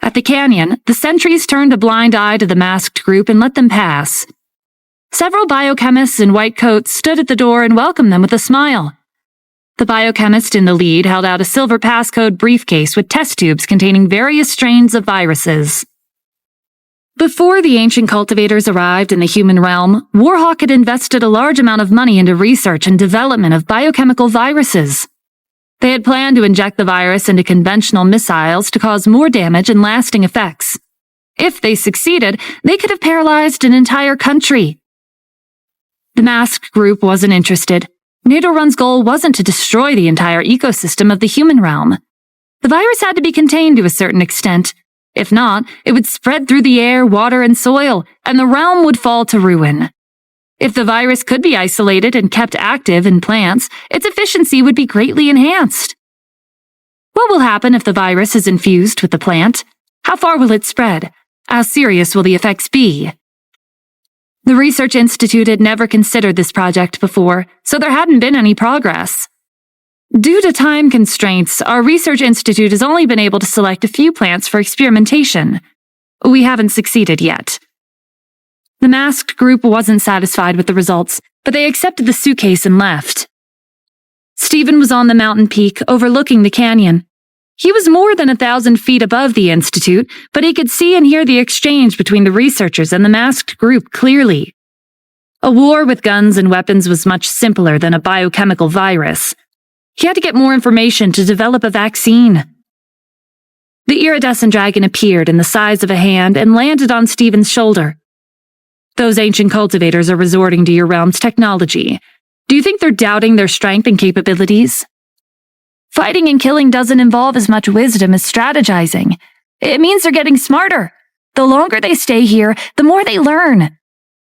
At the canyon, the sentries turned a blind eye to the masked group and let them pass. Several biochemists in white coats stood at the door and welcomed them with a smile. The biochemist in the lead held out a silver passcode briefcase with test tubes containing various strains of viruses. Before the ancient cultivators arrived in the human realm, Warhawk had invested a large amount of money into research and development of biochemical viruses. They had planned to inject the virus into conventional missiles to cause more damage and lasting effects. If they succeeded, they could have paralyzed an entire country. The masked group wasn't interested. Nadorun's goal wasn't to destroy the entire ecosystem of the human realm. The virus had to be contained to a certain extent. If not, it would spread through the air, water, and soil, and the realm would fall to ruin. If the virus could be isolated and kept active in plants, its efficiency would be greatly enhanced. What will happen if the virus is infused with the plant? How far will it spread? How serious will the effects be? The Research Institute had never considered this project before, so there hadn't been any progress. Due to time constraints, our Research Institute has only been able to select a few plants for experimentation. We haven't succeeded yet. The masked group wasn't satisfied with the results, but they accepted the suitcase and left. Stephen was on the mountain peak overlooking the canyon. He was more than 1,000 feet above the institute, but he could see and hear the exchange between the researchers and the masked group clearly. A war with guns and weapons was much simpler than a biochemical virus. He had to get more information to develop a vaccine. The iridescent dragon appeared in the size of a hand and landed on Stephen's shoulder. Those ancient cultivators are resorting to your realm's technology. Do you think they're doubting their strength and capabilities? Fighting and killing doesn't involve as much wisdom as strategizing. It means they're getting smarter. The longer they stay here, the more they learn.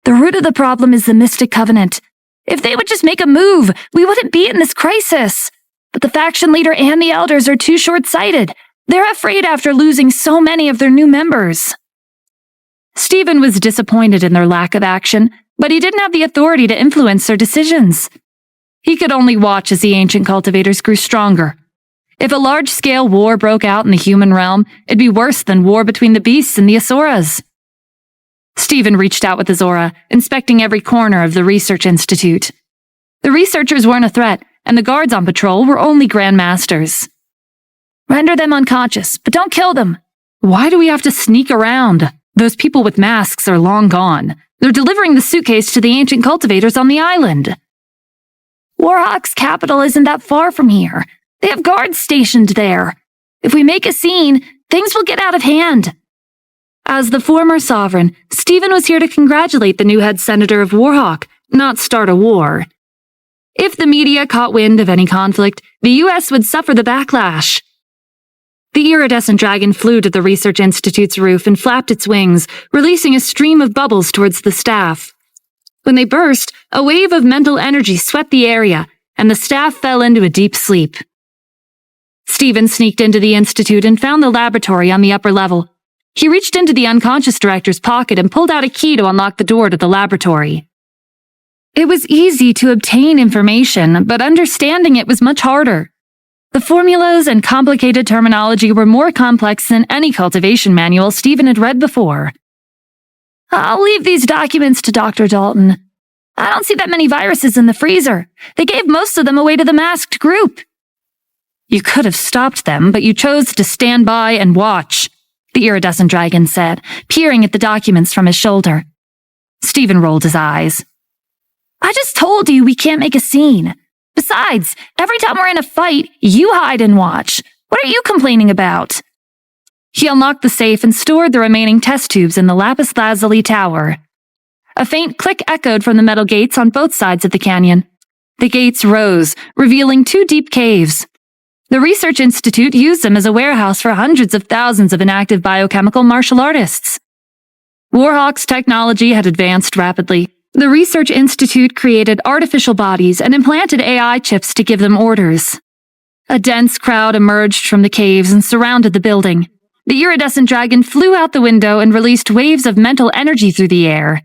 The root of the problem is the Mystic Covenant. If they would just make a move, we wouldn't be in this crisis. But the faction leader and the elders are too short-sighted. They're afraid after losing so many of their new members. Stephen was disappointed in their lack of action, but he didn't have the authority to influence their decisions. He could only watch as the ancient cultivators grew stronger. If a large-scale war broke out in the human realm, it'd be worse than war between the beasts and the Asuras. Stephen reached out with his aura, inspecting every corner of the Research Institute. The researchers weren't a threat, and the guards on patrol were only Grandmasters. Render them unconscious, but don't kill them. Why do we have to sneak around? Those people with masks are long gone. They're delivering the suitcase to the ancient cultivators on the island. Warhawk's capital isn't that far from here. They have guards stationed there. If we make a scene, things will get out of hand. As the former sovereign, Stephen was here to congratulate the new head senator of Warhawk, not start a war. If the media caught wind of any conflict, the U.S. would suffer the backlash. The iridescent dragon flew to the Research Institute's roof and flapped its wings, releasing a stream of bubbles towards the staff. When they burst, a wave of mental energy swept the area, and the staff fell into a deep sleep. Stephen sneaked into the institute and found the laboratory on the upper level. He reached into the unconscious director's pocket and pulled out a key to unlock the door to the laboratory. It was easy to obtain information, but understanding it was much harder. The formulas and complicated terminology were more complex than any cultivation manual Stephen had read before. I'll leave these documents to Dr. Dalton. I don't see that many viruses in the freezer. They gave most of them away to the masked group. You could have stopped them, but you chose to stand by and watch, the iridescent dragon said, peering at the documents from his shoulder. Stephen rolled his eyes. I just told you we can't make a scene. Besides, every time we're in a fight, you hide and watch. What are you complaining about? He unlocked the safe and stored the remaining test tubes in the lapis lazuli tower. A faint click echoed from the metal gates on both sides of the canyon. The gates rose, revealing 2 deep caves. The Research Institute used them as a warehouse for hundreds of thousands of inactive biochemical martial artists. Warhawk's technology had advanced rapidly, The Research Institute created artificial bodies and implanted AI chips to give them orders. A dense crowd emerged from the caves and surrounded the building. The iridescent dragon flew out the window and released waves of mental energy through the air.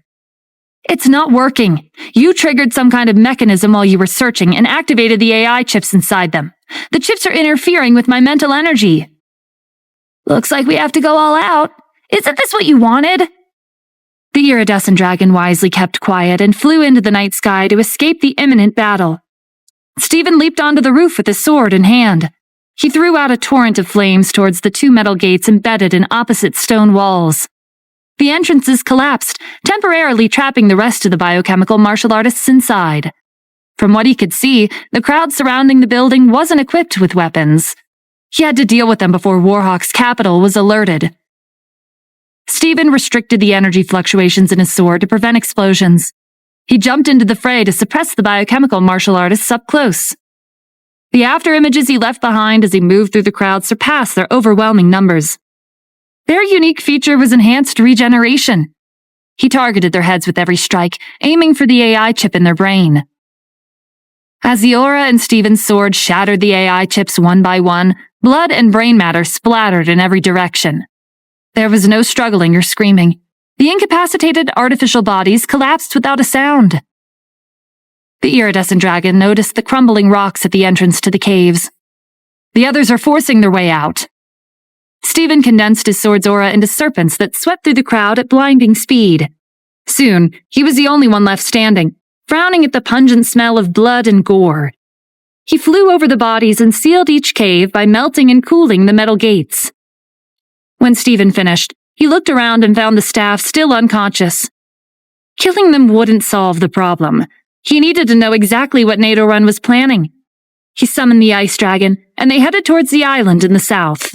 It's not working. You triggered some kind of mechanism while you were searching and activated the AI chips inside them. The chips are interfering with my mental energy. Looks like we have to go all out. Isn't this what you wanted? The iridescent dragon wisely kept quiet and flew into the night sky to escape the imminent battle. Stephen leaped onto the roof with his sword in hand. He threw out a torrent of flames towards the 2 metal gates embedded in opposite stone walls. The entrances collapsed, temporarily trapping the rest of the biochemical martial artists inside. From what he could see, the crowd surrounding the building wasn't equipped with weapons. He had to deal with them before Warhawk's capital was alerted. Stephen restricted the energy fluctuations in his sword to prevent explosions. He jumped into the fray to suppress the biochemical martial artists up close. The after-images he left behind as he moved through the crowd surpassed their overwhelming numbers. Their unique feature was enhanced regeneration. He targeted their heads with every strike, aiming for the AI chip in their brain. As the aura in Stephen's sword shattered the AI chips one by one, blood and brain matter splattered in every direction. There was no struggling or screaming. The incapacitated artificial bodies collapsed without a sound. The iridescent dragon noticed the crumbling rocks at the entrance to the caves. The others are forcing their way out. Stephen condensed his sword's aura into serpents that swept through the crowd at blinding speed. Soon, he was the only one left standing, frowning at the pungent smell of blood and gore. He flew over the bodies and sealed each cave by melting and cooling the metal gates. When Stephen finished, he looked around and found the staff still unconscious. Killing them wouldn't solve the problem. He needed to know exactly what Nadorun was planning. He summoned the ice dragon, and they headed towards the island in the south.